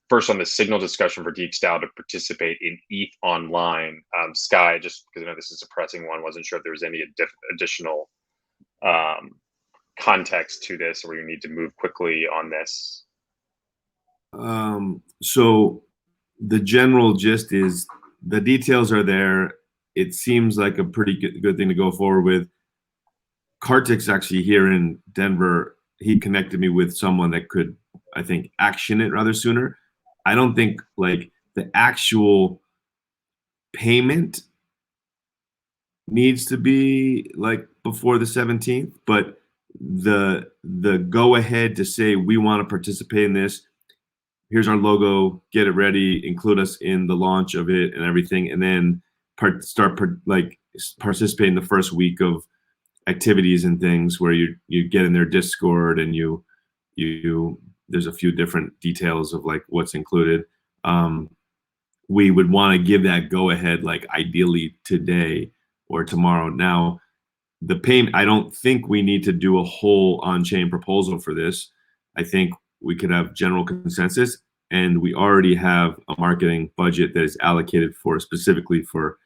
first on the signal discussion for DXDAO to participate in ETH Online. Sky, just because I know this is a pressing one, wasn't sure if there was any additional context to this, or you need to move quickly on this. So the general gist is the details are there. It seems like a pretty good thing to go forward with. Kartik's actually here in Denver. He connected me with someone that could, I think, action it rather sooner. I don't think like the actual payment needs to be like before the 17th, but the go ahead to say we want to participate in this, here's our logo, get it ready, include us in the launch of it and everything, and then participate in the first week of activities and things where you get in their Discord and you there's a few different details of like what's included. We would want to give that go ahead like ideally today or tomorrow. Now, the payment, I don't think we need to do a whole on-chain proposal for this. I think we could have general consensus, and we already have a marketing budget that is allocated for specifically for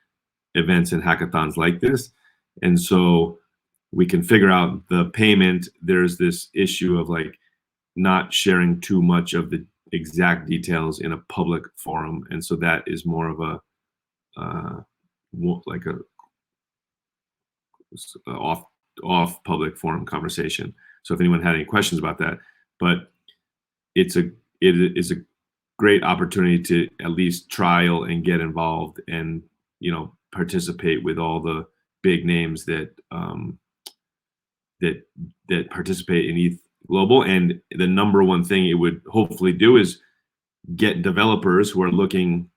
events and hackathons like this. And so we can figure out the payment. There's this issue of like not sharing too much of the exact details in a public forum. And so that is more of a like a off public forum conversation. So if anyone had any questions about that, but it is a great opportunity to at least trial and get involved and, you know, participate with all the big names that that participate in ETH Global. And the number one thing it would hopefully do is get developers who are looking.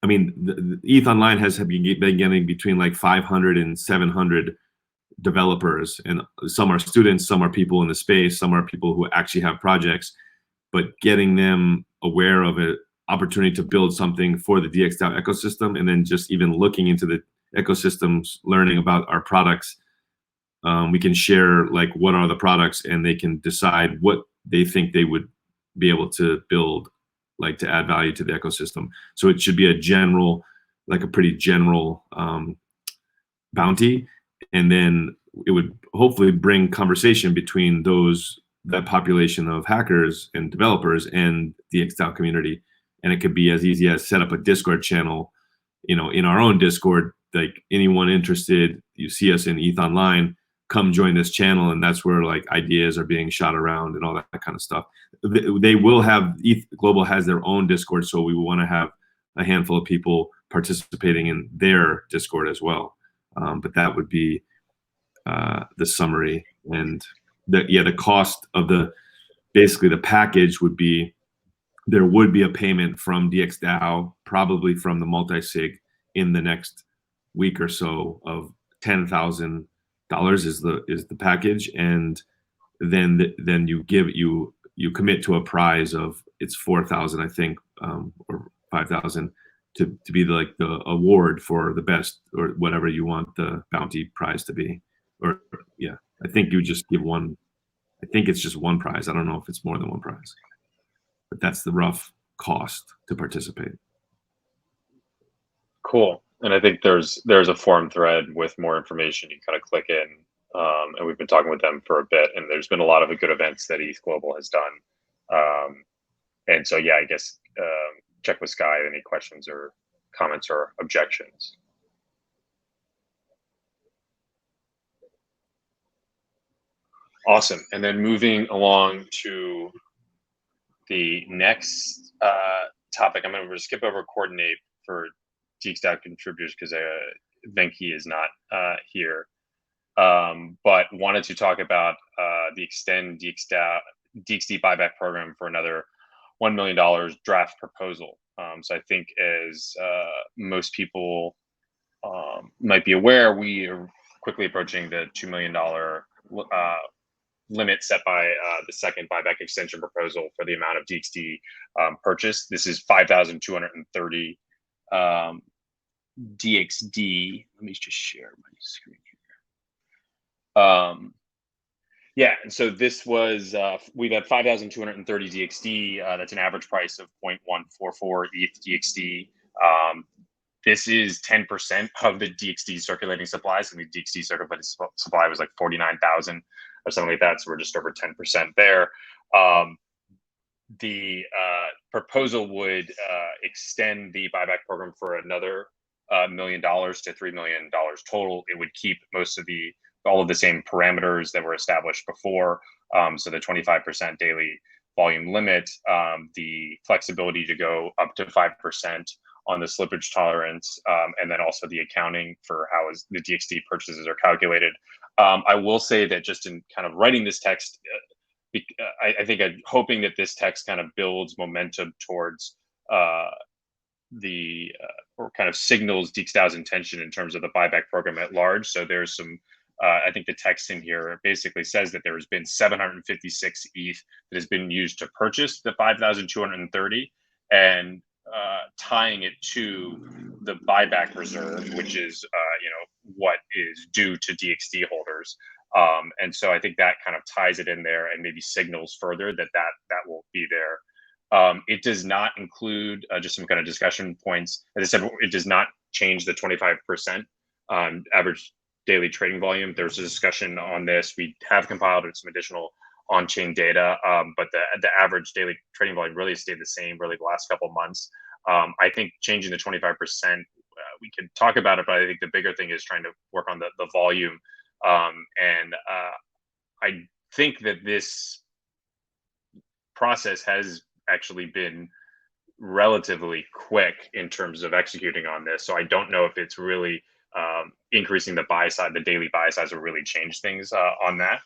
I mean, the ETH Online has been getting between like 500 and 700 developers, and some are students, some are people in the space, some are people who actually have projects, but getting them aware of an opportunity to build something for the DXDAO ecosystem, and then just even looking into the ecosystems, learning about our products. We can share like what are the products, and they can decide what they think they would be able to build, like to add value to the ecosystem. So it should be a general, like a pretty general bounty, and then it would hopefully bring conversation between that population of hackers and developers and the DXDAO community. And it could be as easy as set up a Discord channel, you know, in our own Discord, like anyone interested, you see us in ETH Online, come join this channel, and that's where like ideas are being shot around and all that kind of stuff. They will have, ETH Global has their own Discord, so we want to have a handful of people participating in their Discord as well. But that would be the summary. And the cost of basically the package would be, there would be a payment from DXDAO, probably from the multi-sig in the next week or so, of $10,000 is the package, and then you commit to a prize of, it's 4,000 I think, or 5,000 to be the award for the best, or whatever you want the bounty prize to be. Or yeah, I think you just give one. I think it's just one prize. I don't know if it's more than one prize, but that's the rough cost to participate. Cool. And I think there's a forum thread with more information. You kind of click in, and we've been talking with them for a bit, and there's been a lot of good events that ETH Global has done. And so, yeah, I guess check with Sky any questions or comments or objections. Awesome. And then moving along to the next topic, I'm going to skip over coordinate for DXDAO contributors because Venki is not here, but wanted to talk about the extend DXD buyback program for another $1 million draft proposal. So I think as most people might be aware, we are quickly approaching the $2 million limit set by the second buyback extension proposal for the amount of DXD purchased. This is 5,230 DXD. Let me just share my screen here. Yeah, and so this was, we've had 5,230 DXD. That's an average price of 0.144 ETH DXD. This is 10% of the DXD circulating supply. So the DXD circulating supply was like 49,000 or something like that. So we're just over 10% there. The proposal would extend the buyback program for another $1 million to $3 million total. It would keep all of the same parameters that were established before. So the 25% daily volume limit, the flexibility to go up to 5% on the slippage tolerance, and then also the accounting for how the DXD purchases are calculated. I will say that just in kind of writing this text, I think I'm hoping that this text kind of builds momentum towards or kind of signals DXDAO's intention in terms of the buyback program at large. So there's some, I think the text in here basically says that there has been 756 ETH that has been used to purchase the 5,230, and tying it to the buyback reserve, which is what is due to DXD holders. And so I think that kind of ties it in there and maybe signals further that will be there. It does not include just some kind of discussion points. As I said, it does not change the 25% average daily trading volume. There's a discussion on this. We have compiled some additional on-chain data, but the average daily trading volume really stayed the same really the last couple of months. I think changing the 25%, we could talk about it, but I think the bigger thing is trying to work on the volume. And I think that this process has actually been relatively quick in terms of executing on this. So I don't know if it's really increasing the buy side, the daily buy size will really change things on that.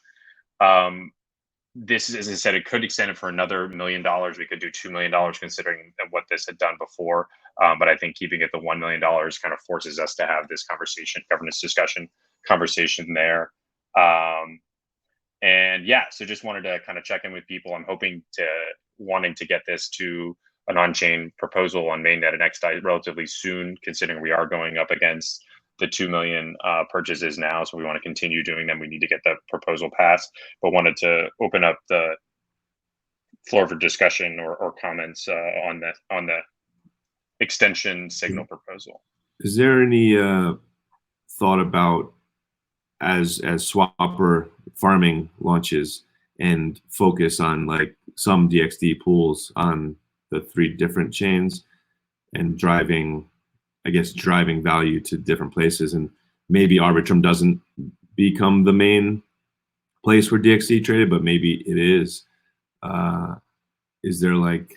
This is, as I said, it could extend it for another $1 million. We could do $2 million considering what this had done before. But I think keeping it the $1 million kind of forces us to have this governance discussion conversation there. And yeah, so just wanted to kind of check in with people. I'm wanting to get this to an on-chain proposal on mainnet and XDAI relatively soon, considering we are going up against the 2 million purchases now. So we want to continue doing them. We need to get the proposal passed, but wanted to open up the floor for discussion or comments on the extension signal proposal. Is there any thought about as swapper farming launches and focus on like some DXD pools on the 3 different chains and driving value to different places, and maybe Arbitrum doesn't become the main place where DXD traded, but maybe it is. Is there like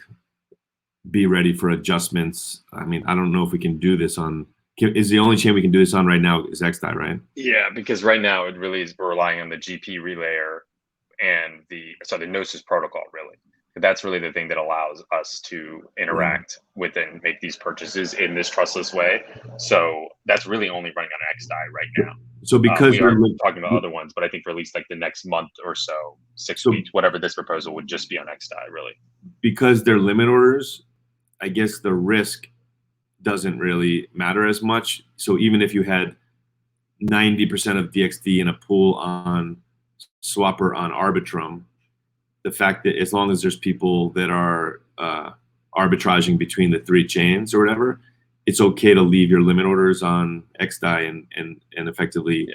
be ready for adjustments? I mean, I don't know if we can do this on. Is the only chain we can do this on right now is XDAI, right? Yeah, because right now it really is relying on the GP relayer and the Gnosis protocol, really. That's really the thing that allows us to interact with and make these purchases in this trustless way. So that's really only running on XDAI right now. So because we are talking about other ones, but I think for at least like the next month or so, 6 weeks, whatever this proposal would just be on XDAI, really. Because they're limit orders, I guess the risk doesn't really matter as much. So even if you had 90% of DXD in a pool on Swapper on Arbitrum, the fact that as long as there's people that are arbitraging between the 3 chains or whatever, it's okay to leave your limit orders on XDAI and effectively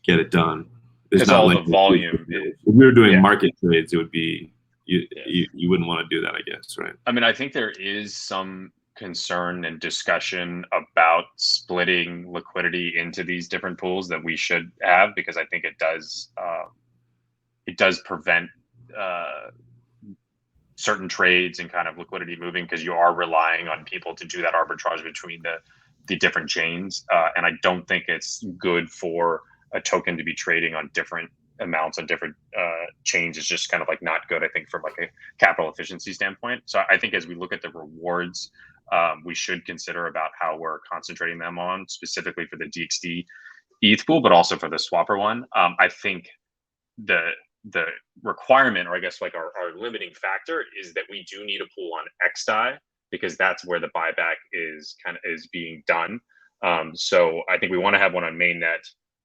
get it done. Because all like the volume. If we were doing market trades, it would be you wouldn't want to do that, I guess, right? I mean, I think there is some concern and discussion about splitting liquidity into these different pools that we should have, because I think it does prevent certain trades and kind of liquidity moving, because you are relying on people to do that arbitrage between the different chains, and I don't think it's good for a token to be trading on different amounts on different chains. Is just kind of like not good, I think, from like a capital efficiency standpoint. So I think as we look at the rewards, we should consider about how we're concentrating them on specifically for the DXD ETH pool, but also for the Swapper one. I think the requirement, or I guess like our limiting factor, is that we do need a pool on XDAI, because that's where the buyback is being done. So I think we want to have one on mainnet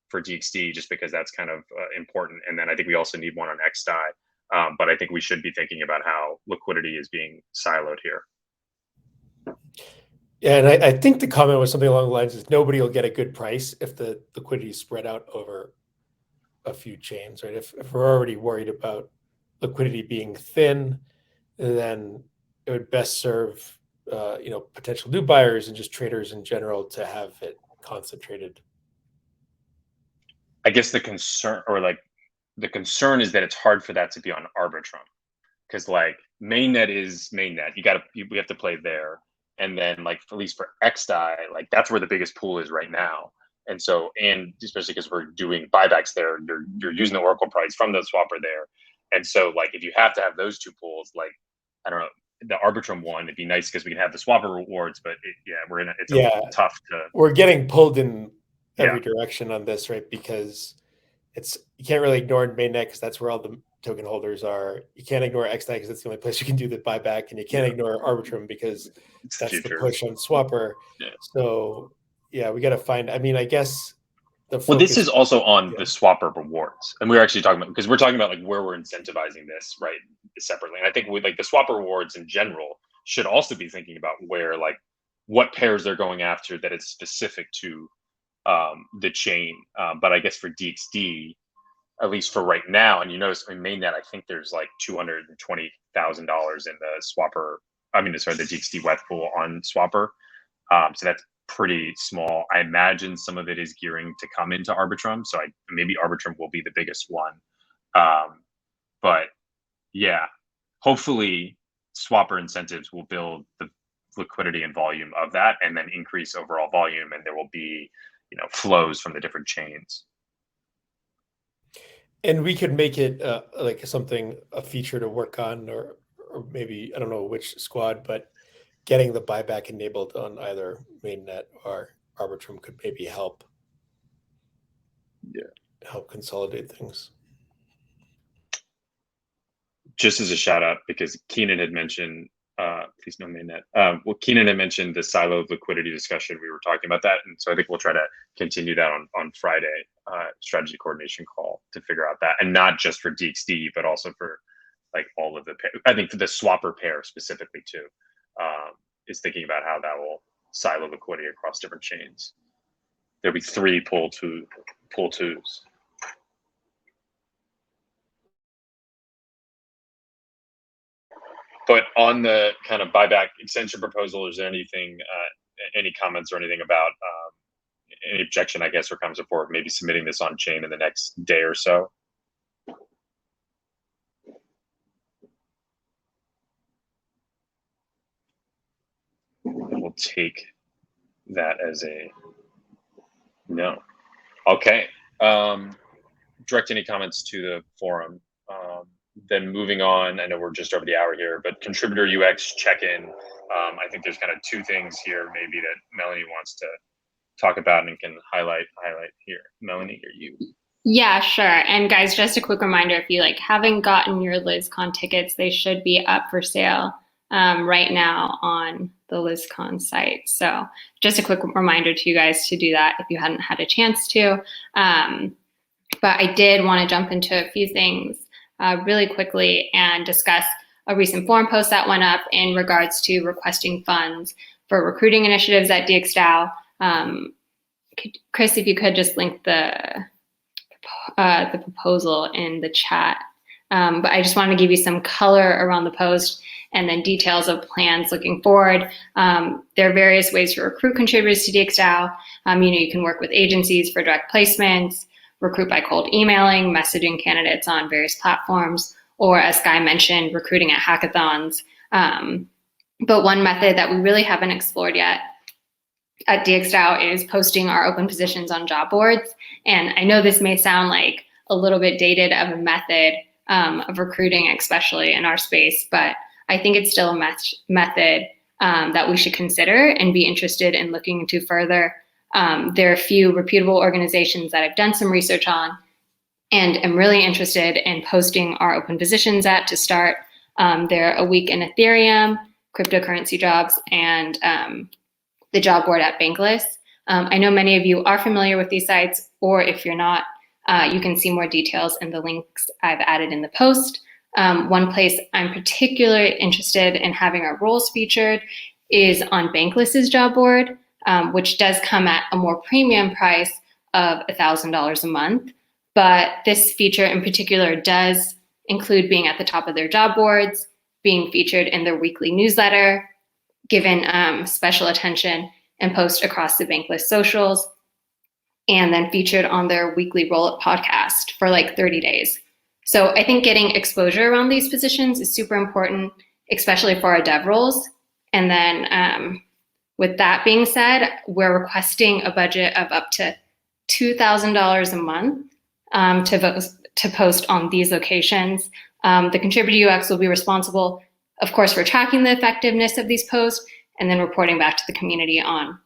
for DXD, just because that's kind of important. And then I think we also need one on XDAI. But I think we should be thinking about how liquidity is being siloed here. Yeah, and I think the comment was something along the lines of nobody will get a good price if the liquidity is spread out over a few chains, right? If we're already worried about liquidity being thin, then it would best serve potential new buyers and just traders in general to have it concentrated. I guess the concern is that it's hard for that to be on Arbitrum, because like mainnet is mainnet. We have to play there. And then like, at least for XDAI, like that's where the biggest pool is right now. And so, and especially because we're doing buybacks there, you're using the Oracle price from the swapper there. And so like, if you have to have those two pools, like, I don't know, the Arbitrum one, it'd be nice because we can have the swapper rewards, but it's a little tough to. We're getting pulled in every direction on this, right? Because you can't really ignore mainnet because that's where all the token holders are. You can't ignore XDAI because that's the only place you can do the buyback, and you can't ignore Arbitrum because that's the push on swapper. Yeah. So yeah, we got to find. I mean, I guess well, this is also on the swapper rewards, and we're actually talking about because we're talking about like where we're incentivizing this right separately. And I think with like the swapper rewards in general should also be thinking about where like what pairs they're going after that is specific to the chain. But I guess for DXD, at least for right now, and you notice in mainnet, I think there's like $220,000 in the swapper. I mean, sorry, the DXD WETH pool on swapper. So that's pretty small. I imagine some of it is gearing to come into Arbitrum. So maybe Arbitrum will be the biggest one. But yeah, hopefully swapper incentives will build the liquidity and volume of that and then increase overall volume. And there will be, flows from the different chains. And we could make it like a feature to work on, or maybe, I don't know which squad, but getting the buyback enabled on either mainnet or Arbitrum could maybe help. Yeah. Help consolidate things. Just as a shout out, because Keenan had mentioned, please no mainnet. Well, Keenan had mentioned the siloed liquidity discussion. We were talking about that. And so I think we'll try to continue that on Friday, strategy coordination call to figure out that. And not just for DXD, but also for like all of the, I think for the swapper pair specifically too, is thinking about how that will silo liquidity across different chains. There'll be 3 pool twos. But on the kind of buyback extension proposal, is there anything, any comments or anything about any objection, I guess, or comes support maybe submitting this on chain in the next day or so? We'll take that as a no. Okay. Direct any comments to the forum. Then moving on, I know we're just over the hour here, but contributor UX check-in. I think there's kind of 2 things here maybe that Melanie wants to talk about and can highlight here. Melanie, are you? Yeah, sure. And guys, just a quick reminder, if you haven't gotten your LizCon tickets, they should be up for sale right now on the LizCon site. So just a quick reminder to you guys to do that if you hadn't had a chance to. But I did want to jump into a few things really quickly and discuss a recent forum post that went up in regards to requesting funds for recruiting initiatives at DXDAO. Chris, if you could just link the proposal in the chat. But I just wanted to give you some color around the post and then details of plans looking forward. There are various ways to recruit contributors to DXDAO. You can work with agencies for direct placements, recruit by cold emailing, messaging candidates on various platforms, or as Guy mentioned, recruiting at hackathons. But one method that we really haven't explored yet at DXDAO is posting our open positions on job boards. And I know this may sound like a little bit dated of a method of recruiting, especially in our space, but I think it's still a method that we should consider and be interested in looking into further. There are a few reputable organizations that I've done some research on and am really interested in posting our open positions at to start. They're A Week in Ethereum, Cryptocurrency Jobs, and the job board at Bankless. I know many of you are familiar with these sites, or if you're not, you can see more details in the links I've added in the post. One place I'm particularly interested in having our roles featured is on Bankless's job board, which does come at a more premium price of $1,000 a month. But this feature in particular does include being at the top of their job boards, being featured in their weekly newsletter, given special attention and post across the Bankless socials, and then featured on their weekly roll-up podcast for 30 days. So I think getting exposure around these positions is super important, especially for our dev roles. And then With that being said, we're requesting a budget of up to $2,000 a month to post on these locations. The contributor UX will be responsible, of course, for tracking the effectiveness of these posts and then reporting back to the community on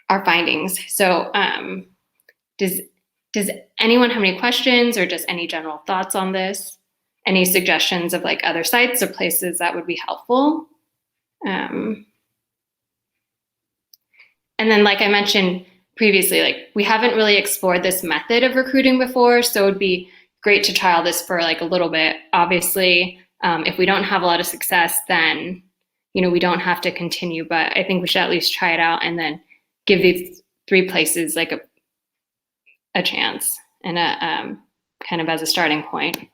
our findings. So does anyone have any questions or just any general thoughts on this? Any suggestions of like other sites or places that would be helpful? And then, like I mentioned previously, like we haven't really explored this method of recruiting before, so it would be great to trial this for like a little bit. Obviously, if we don't have a lot of success, then we don't have to continue. But I think we should at least try it out and then give these 3 places like a chance and a kind of as a starting point.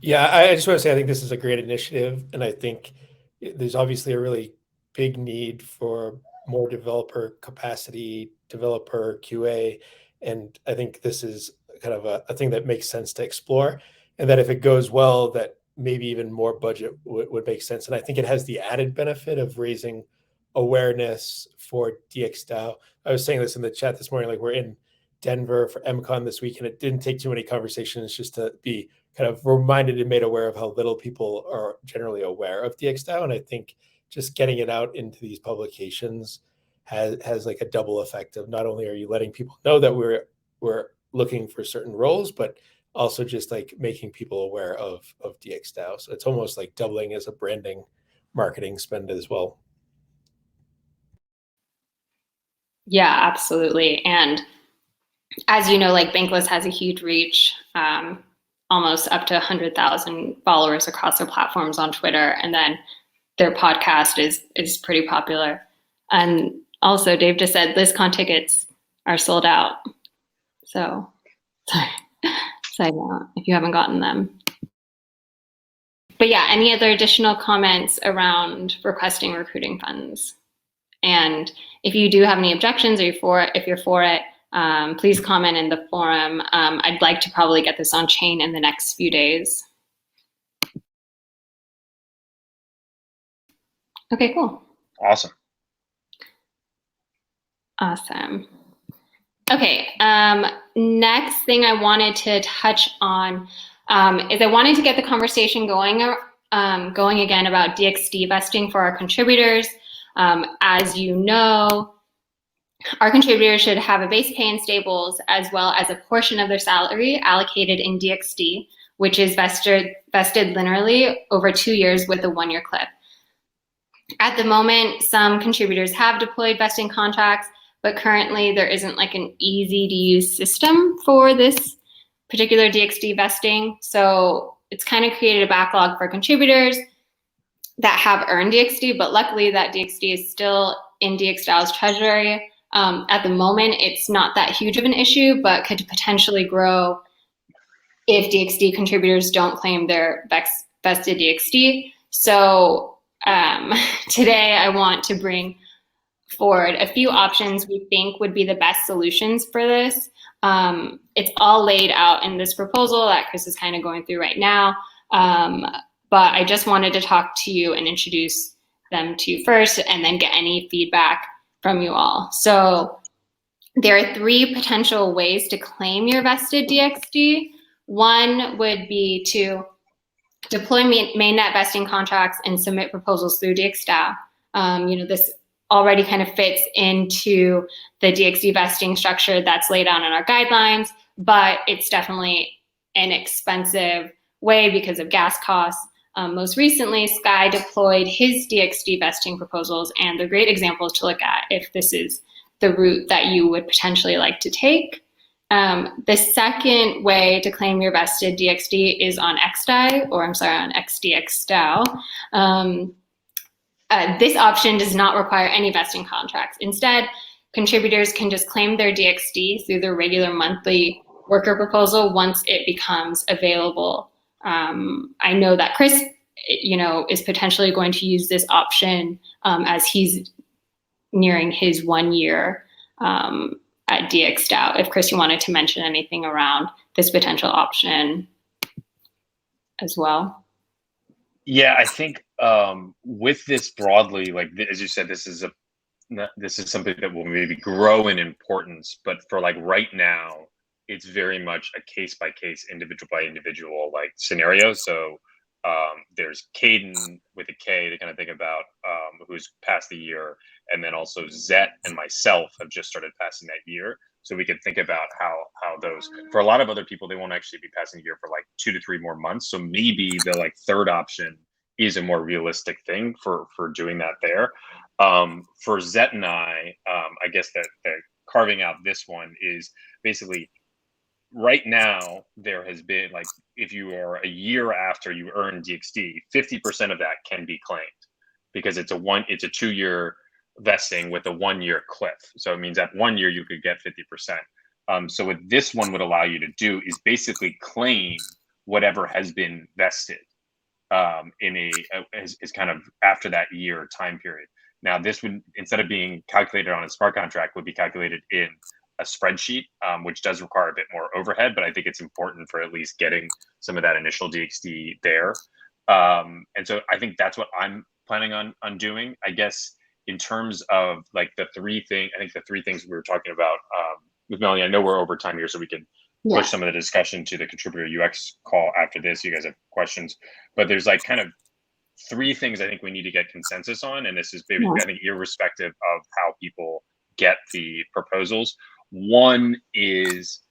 Yeah, I just want to say I think this is a great initiative, and I think there's obviously a really big need for more developer capacity, developer QA, and I think this is kind of a thing that makes sense to explore, and that if it goes well, that maybe even more budget would make sense. And I think it has the added benefit of raising awareness for DXDAO. I was saying this in the chat this morning, like we're in Denver for MCon this week, and it didn't take too many conversations just to be kind of reminded and made aware of how little people are generally aware of DXDAO. And I think just getting it out into these publications has like a double effect of not only are you letting people know that we're looking for certain roles, but also just like making people aware of DXDAO. So it's almost like doubling as a branding marketing spend as well. Yeah, absolutely. And as you know, like Bankless has a huge reach, almost up to 100,000 followers across their platforms on Twitter. And then their podcast is pretty popular. And also Dave just said ListCon tickets are sold out. So side note, if you haven't gotten them. But yeah, any other additional comments around requesting recruiting funds? And if you do have any objections or if you're for it, please comment in the forum. I'd like to probably get this on chain in the next few days. Okay, cool. Awesome. Awesome. Okay, next thing I wanted to touch on is I wanted to get the conversation going again about DXD vesting for our contributors. As you know, our contributors should have a base pay in stables as well as a portion of their salary allocated in DXD, which is vested linearly over 2 years with a 1-year clip. At the moment, some contributors have deployed vesting contracts, but currently there isn't like an easy to use system for this particular DXD vesting. So it's kind of created a backlog for contributors that have earned DXD, but luckily that DXD is still in DXDAO's treasury. At the moment, it's not that huge of an issue, but could potentially grow if DXD contributors don't claim their vested DXD. So today I want to bring forward a few options we think would be the best solutions for this. It's all laid out in this proposal that Chris is kind of going through right now. But I just wanted to talk to you and introduce them to you first and then get any feedback from you all. So there are 3 potential ways to claim your vested DXD. One would be to deploy mainnet vesting contracts and submit proposals through DXDAO. This already kind of fits into the DXD vesting structure that's laid out in our guidelines, but it's definitely an expensive way because of gas costs. Most recently, Sky deployed his DXD vesting proposals, and they're great examples to look at if this is the route that you would potentially like to take. The second way to claim your vested DXD is on on XDXDAO. This option does not require any vesting contracts. Instead, contributors can just claim their DXD through their regular monthly worker proposal once it becomes available. I know that Chris, is potentially going to use this option as he's nearing his 1 year at DXDAO. If Chris, you wanted to mention anything around this potential option as well. Yeah, I think with this broadly, like as you said, this is something that will maybe grow in importance, but for like right now, it's very much a case by case, individual by individual like scenario. So there's Caden with a K to kind of think about, who's passed the year, and then also Zet and myself have just started passing that year. So we can think about how those, for a lot of other people, they won't actually be passing the year for like 2 to 3 more months. So maybe the like third option is a more realistic thing for doing that there. For Zet and I guess that carving out this one is basically right now there has been like, if you are a year after you earn DXD, 50% of that can be claimed because it's a 2-year vesting with a 1-year cliff. So it means that 1 year you could get 50%. So what this one would allow you to do is basically claim whatever has been vested is kind of after that year time period. Now this would, instead of being calculated on a smart contract, would be calculated in a spreadsheet, which does require a bit more overhead, but I think it's important for at least getting some of that initial DXD there. And so I think that's what I'm planning on doing. I guess in terms of like the three things we were talking about with Melanie, I know we're over time here, so we can push some of the discussion to the contributor UX call after this. You guys have questions, but there's like kind of 3 things I think we need to get consensus on. And this is maybe, I think, irrespective of how people get the proposals. One is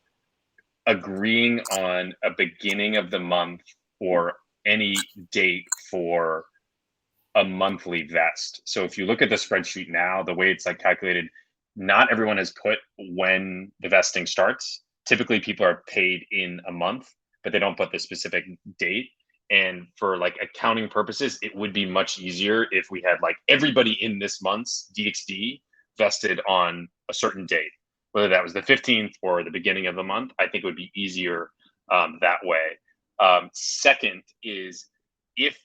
agreeing on a beginning of the month or any date for a monthly vest. So if you look at the spreadsheet now, the way it's like calculated, not everyone has put when the vesting starts. Typically people are paid in a month, but they don't put the specific date. And for like accounting purposes, it would be much easier if we had like everybody in this month's DXD vested on a certain date, whether that was the 15th or the beginning of the month. I think it would be easier that way. Second is, if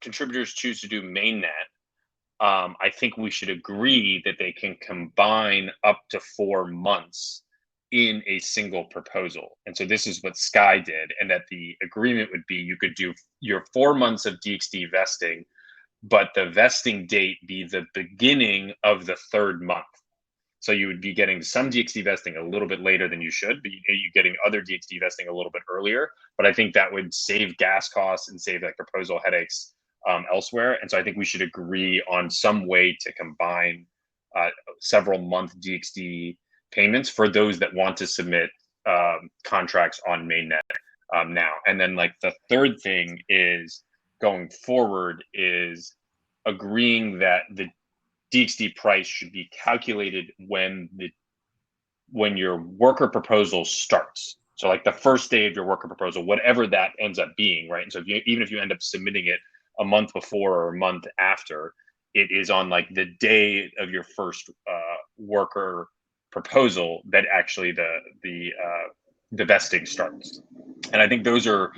contributors choose to do mainnet, I think we should agree that they can combine up to 4 months in a single proposal. And so this is what Sky did, and that the agreement would be you could do your 4 months of DXD vesting, but the vesting date be the beginning of the 3rd month. So you would be getting some DXD vesting a little bit later than you should, but you're getting other DXD vesting a little bit earlier. But I think that would save gas costs and save like proposal headaches elsewhere. And so I think we should agree on some way to combine several month DXD payments for those that want to submit contracts on mainnet now. And then like the third thing is going forward is agreeing that the DXD price should be calculated when your worker proposal starts. So like the first day of your worker proposal, whatever that ends up being, right? And so even if you end up submitting it a month before or a month after, it is on like the day of your first worker proposal that actually the vesting starts. And I think those are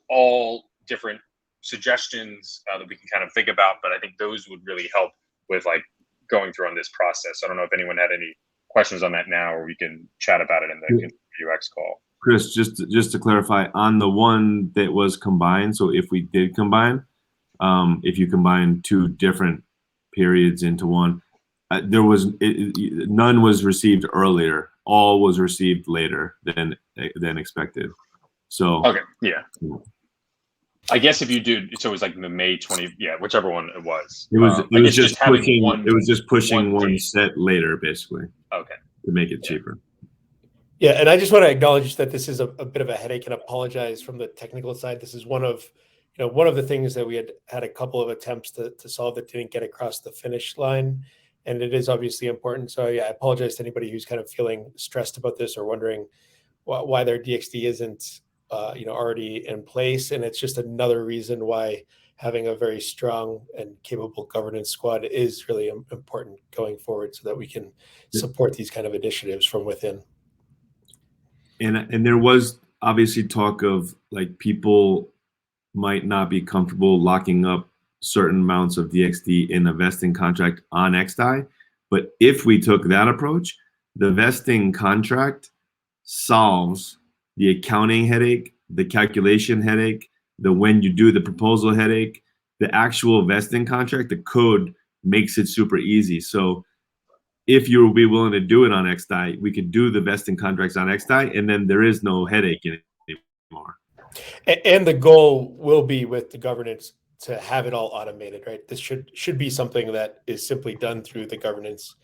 all different suggestions that we can kind of think about, but I think those would really help with like going through on this process. I don't know if anyone had any questions on that now, or we can chat about it in the UX call. Chris, just to clarify on the one that was combined. So if we did combine, if you combine 2 different periods into one, there was none was received earlier. All was received later than expected. So okay, yeah. I guess if you do, so it was like the May 20, whichever one it was. It was just pushing. It was just pushing one date. Set later, basically. Okay. To make it cheaper. Yeah, and I just want to acknowledge that this is a bit of a headache, and apologize from the technical side. This is one of the things that we had a couple of attempts to solve that didn't get across the finish line, and it is obviously important. So yeah, I apologize to anybody who's kind of feeling stressed about this or wondering why their DXD isn't already in place. And it's just another reason why having a very strong and capable governance squad is really important going forward, so that we can support these kind of initiatives from within. And there was obviously talk of like people might not be comfortable locking up certain amounts of DXD in a vesting contract on XDAI. But if we took that approach, the vesting contract solves the accounting headache, the calculation headache, the when you do the proposal headache, the actual vesting contract, the code makes it super easy. So if you will be willing to do it on XDAI, we could do the vesting contracts on XDAI, and then there is no headache anymore. And the goal will be with the governance to have it all automated, right? This should be something that is simply done through the governance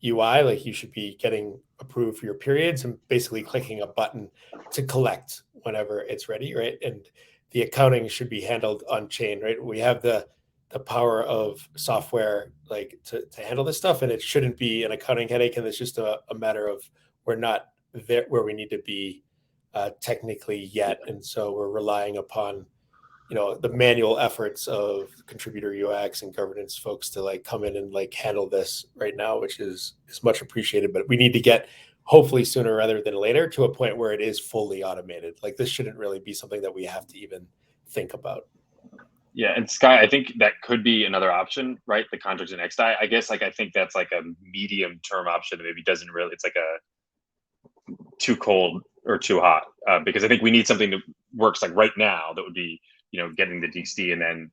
UI. Like you should be getting approved for your periods and basically clicking a button to collect whenever it's ready, right? And the accounting should be handled on chain, right? We have the power of software like to handle this stuff, and it shouldn't be an accounting headache. And it's just a matter of we're not there where we need to be technically yet, and so we're relying upon the manual efforts of contributor UX and governance folks to like come in and like handle this right now, which is much appreciated. But we need to get hopefully sooner rather than later to a point where it is fully automated. Like this shouldn't really be something that we have to even think about. Yeah, and Sky, I think that could be another option, right? The contracts in XDAI. I guess like I think that's like a medium-term option that maybe doesn't really. It's like a too cold or too hot because I think we need something that works like right now. That would be getting the DXD, and then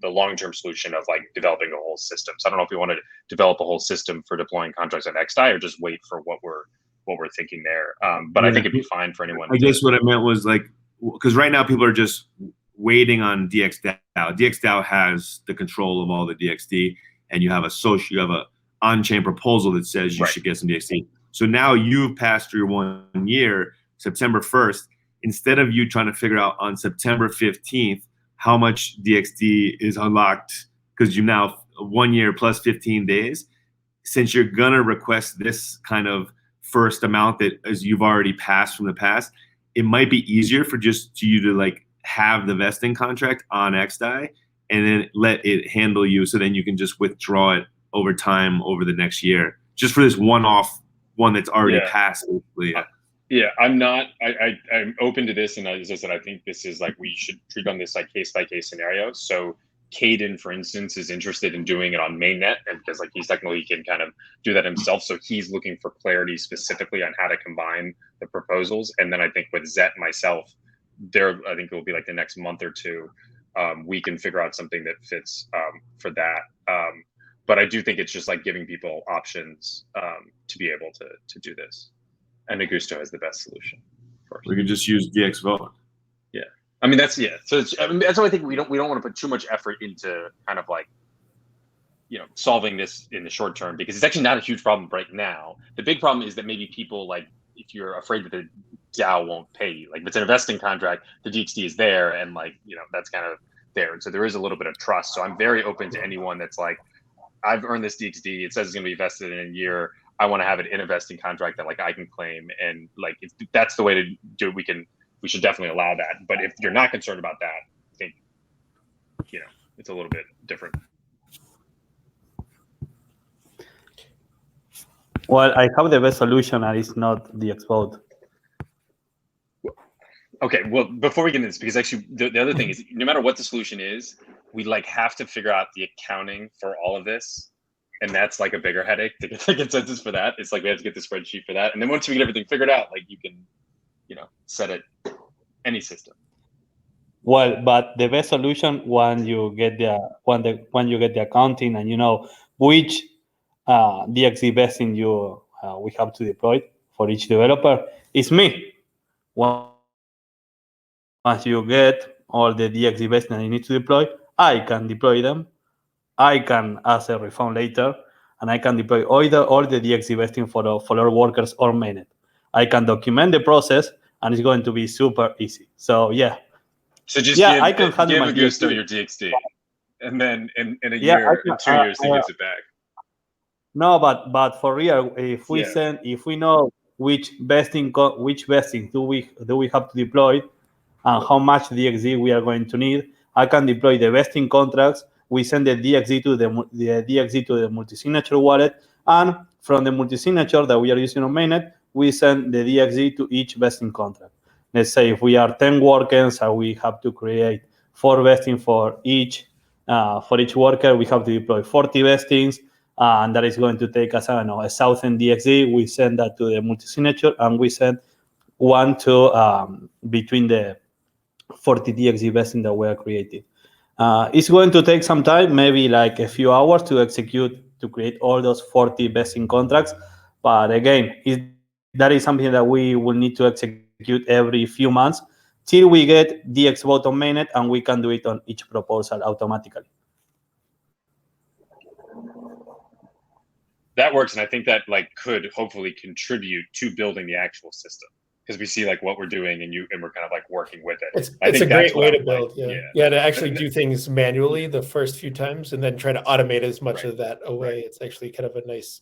the long-term solution of like developing a whole system. So I don't know if we want to develop a whole system for deploying contracts on XDAI or just wait for what we're thinking there. But I think it'd be fine for anyone. I guess what I meant was like, because right now people are just waiting on DXDAO. DXDAO has the control of all the DXD, and you have a on-chain proposal that says you should get some DXD. So now you've passed through 1 year, September 1st. Instead of you trying to figure out on September 15th how much DXD is unlocked, because you now 1 year plus 15 days, since you're gonna request this kind of first amount that as you've already passed from the past, it might be easier for just you to like have the vesting contract on XDAI and then let it handle you, so then you can just withdraw it over time over the next year, just for this one-off one that's already passed. Yeah, I'm open to this, and as I said, I think this is like we should treat on this like case-by-case scenario. So Caden, for instance, is interested in doing it on mainnet, and because like he can kind of do that himself. So he's looking for clarity specifically on how to combine the proposals. And then I think with Zet and myself, I think it will be like the next month or two, we can figure out something that fits for that. But I do think it's just like giving people options to be able to do this. And Augusto has the best solution. We could just use DXgov. Yeah, I mean that's So that's why I think we don't want to put too much effort into kind of like solving this in the short term, because it's actually not a huge problem right now. The big problem is that maybe people like, if you're afraid that the DAO won't pay you, like if it's an investing contract, the DXD is there, and like that's kind of there, and so there is a little bit of trust. So I'm very open to anyone that's like, I've earned this DXD. It says it's going to be vested in a year. I want to have it in a vesting contract that like I can claim, and like if that's the way to do it, we should definitely allow that. But if you're not concerned about that, I think it's a little bit different. Well, I have the best solution, and it's not DXgov. Okay, well, before we get into this, because actually the other thing is, no matter what the solution is, we like have to figure out the accounting for all of this. And that's like a bigger headache to get the consensus for that. It's like we have to get the spreadsheet for that. And then once we get everything figured out, like you can, set it any system. Well, but the best solution when you get the accounting and which DXD vesting we have to deploy for each developer is me. Once you get all the DXD vesting that you need to deploy, I can deploy them. I can ask a refund later, and I can deploy all the DXD vesting for our workers or mainnet. I can document the process, and it's going to be super easy. So So just I can handle my Augusto your DXD, and then in a year, in 2 years, he gives it back. No, but for real, if we know which vesting do we have to deploy, and how much DXD we are going to need, I can deploy the vesting contracts. We send the DXD to the multi-signature wallet, and from the multi-signature that we are using on mainnet, we send the DXD to each vesting contract. Let's say if we are 10 workers and we have to create 4 vesting for each worker, we have to deploy 40 vestings, and that is going to take us 1,000 DXD. We send that to the multi-signature, and we send one to between the 40 DXD vesting that we are creating. It's going to take some time, maybe like a few hours to execute, to create all those 40 vesting contracts. But again, that is something that we will need to execute every few months till we get DXgov on mainnet, and we can do it on each proposal automatically. That works, and I think that like could hopefully contribute to building the actual system, because we see like what we're doing, and we're kind of like working with it. It's a great way to build, yeah, to actually do things manually the first few times, and then try to automate as much of that away. It's actually kind of a nice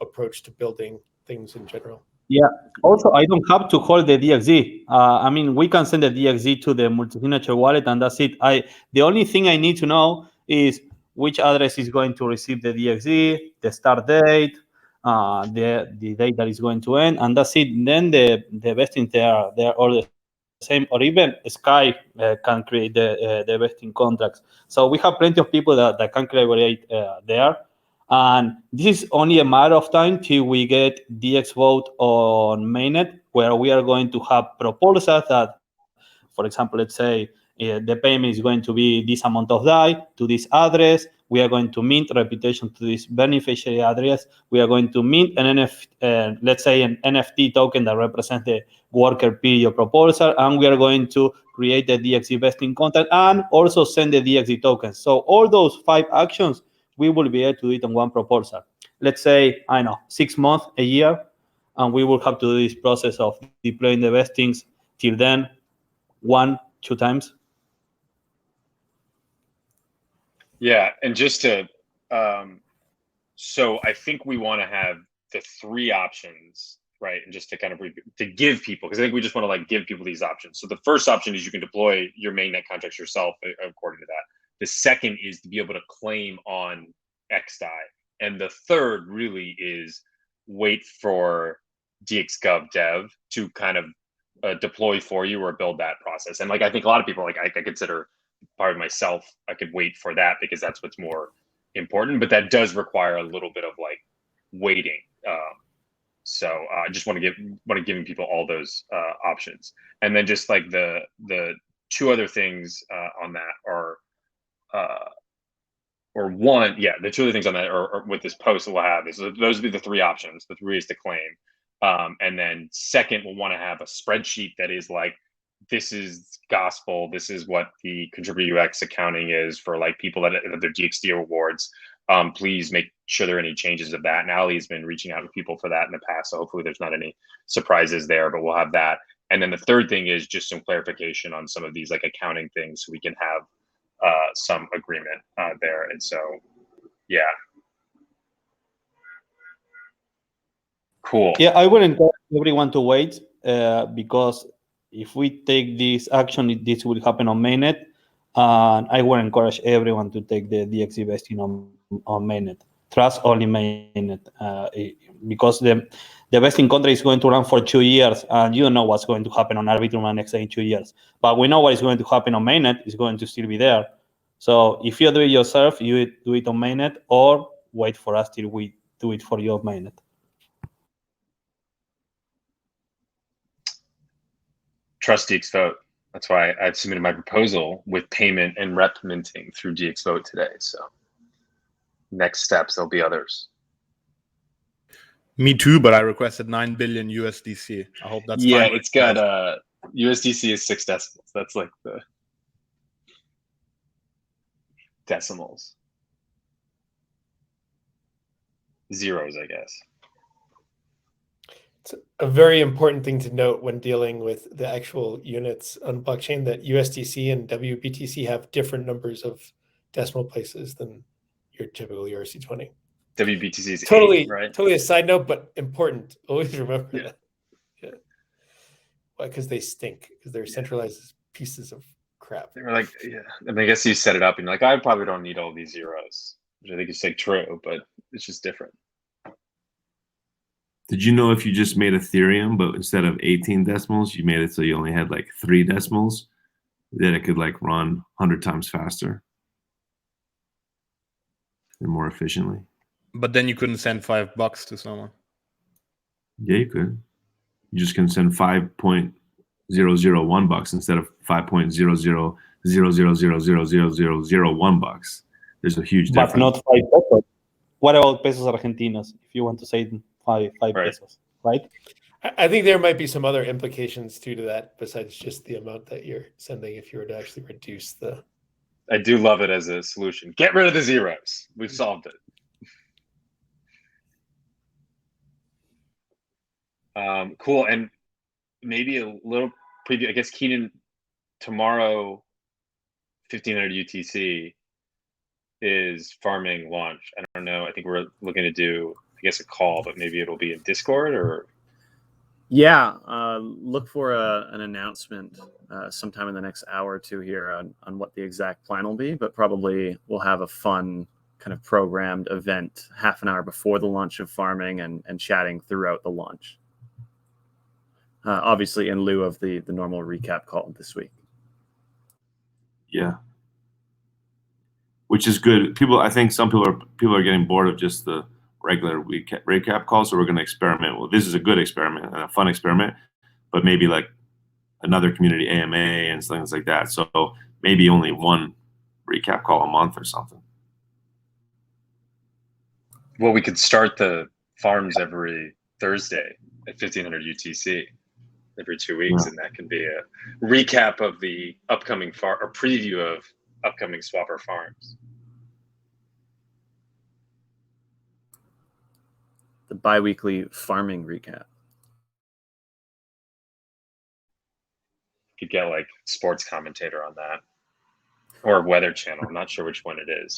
approach to building things in general. Yeah. Also, I don't have to hold the DXZ. I mean, we can send the DXZ to the multi-signature wallet, and that's it. The only thing I need to know is which address is going to receive the DXZ, the start date, the date that is going to end, and that's it. Then the vesting, they're all the same, or even Sky can create the vesting contracts. So we have plenty of people that can collaborate there. And this is only a matter of time till we get DXgov on mainnet, where we are going to have proposals that, for example, let's say the payment is going to be this amount of DAI to this address. We are going to mint reputation to this beneficiary address. We are going to mint an let's say an NFT token that represents the worker period proposal, and we are going to create the DXZ vesting contract and also send the DXZ tokens. So all those 5 actions, we will be able to do it on one proposal. Let's say, I know, 6 months, a year, and we will have to do this process of deploying the vestings till then 1-2 times. Yeah, and just to, so I think we want to have the 3 options, right? And just to kind of to give people, because I think we just want to like give people these options. So the first option is you can deploy your mainnet contracts yourself according to that. The second is to be able to claim on XDAI. And the third really is wait for DXgov dev to kind of deploy for you or build that process. And like, I think a lot of people, like I consider part of myself, I could wait for that because that's what's more important, but that does require a little bit of like waiting. So I just want to give people all those options. And then just like the 2 other things on that are, or one, yeah, the 2 other things on that, or with this post that we'll have is those would be the 3 options, the 3 ways to claim. And then second, we'll want to have a spreadsheet that is like, this is gospel. This is what the contributor UX accounting is for like people that have their DXD rewards. Please make sure there are any changes of that. And Ali's been reaching out to people for that in the past. So hopefully there's not any surprises there, but we'll have that. And then the third thing is just some clarification on some of these like accounting things so we can have some agreement there. And so, yeah. Cool. Yeah, I would encourage everyone to wait because if we take this action, this will happen on mainnet. And I would encourage everyone to take the DXZ vesting on mainnet. Trust only mainnet because the vesting contract is going to run for 2 years, and you don't know what's going to happen on Arbitrum and XDAI in 2 years. But we know what is going to happen on mainnet is going to still be there. So if you do it yourself, you do it on mainnet, or wait for us till we do it for you on mainnet. Trust DXvote. That's why I submitted my proposal with payment and rep minting through DXvote today. So next steps, there'll be others. Me too, but I requested 9 billion USDC. I hope that's yeah. fine. It's got USDC is 6 decimals. That's like the decimals. Zeros, I guess. It's a very important thing to note when dealing with the actual units on blockchain that USDC and WBTC have different numbers of decimal places than your typical ERC20. WBTC is totally 8, right? Totally a side note, but important. Always remember Yeah. that. Yeah. Why? Because they stink. Because they're centralized pieces of crap. They were like, yeah. I mean, I guess you set it up and you're like, I probably don't need all these zeros, which I think is like true, but it's just different. Did you know if you just made Ethereum, but instead of 18 decimals, you made it so you only had like 3 decimals, then it could like run 100 times faster and more efficiently? But then you couldn't send $5 to someone. Yeah, you could. You just can send 5.001 bucks instead of 5.00 $0.0000001. There's a huge But difference. not 5 pesos. What about pesos argentinos if you want to say five Right. pesos, right? I think there might be some other implications too to that besides just the amount that you're sending if you were to actually reduce the. I do love it as a solution. Get rid of the zeros. We've solved it. Cool. And maybe a little preview. I guess, Keenan, tomorrow, 1500 UTC is farming launch. I don't know. I think we're looking to do, I guess, a call, but maybe it'll be in Discord or. Yeah, look for an announcement sometime in the next hour or two here on what the exact plan will be, but probably we'll have a fun kind of programmed event half an hour before the launch of farming and chatting throughout the launch. Obviously in lieu of the normal recap call this week. Yeah. Which is good. I think some people are getting bored of just the regular recap call, so we're going to experiment. Well, this is a good experiment and a fun experiment, but maybe like another community AMA and things like that. So maybe only one recap call a month or something. Well, we could start the farms every Thursday at 1500 UTC every 2 weeks, and that can be a recap of the upcoming or preview of upcoming Swapper farms. The bi-weekly farming recap. Could get like sports commentator on that, or Weather Channel. I'm not sure which one it is.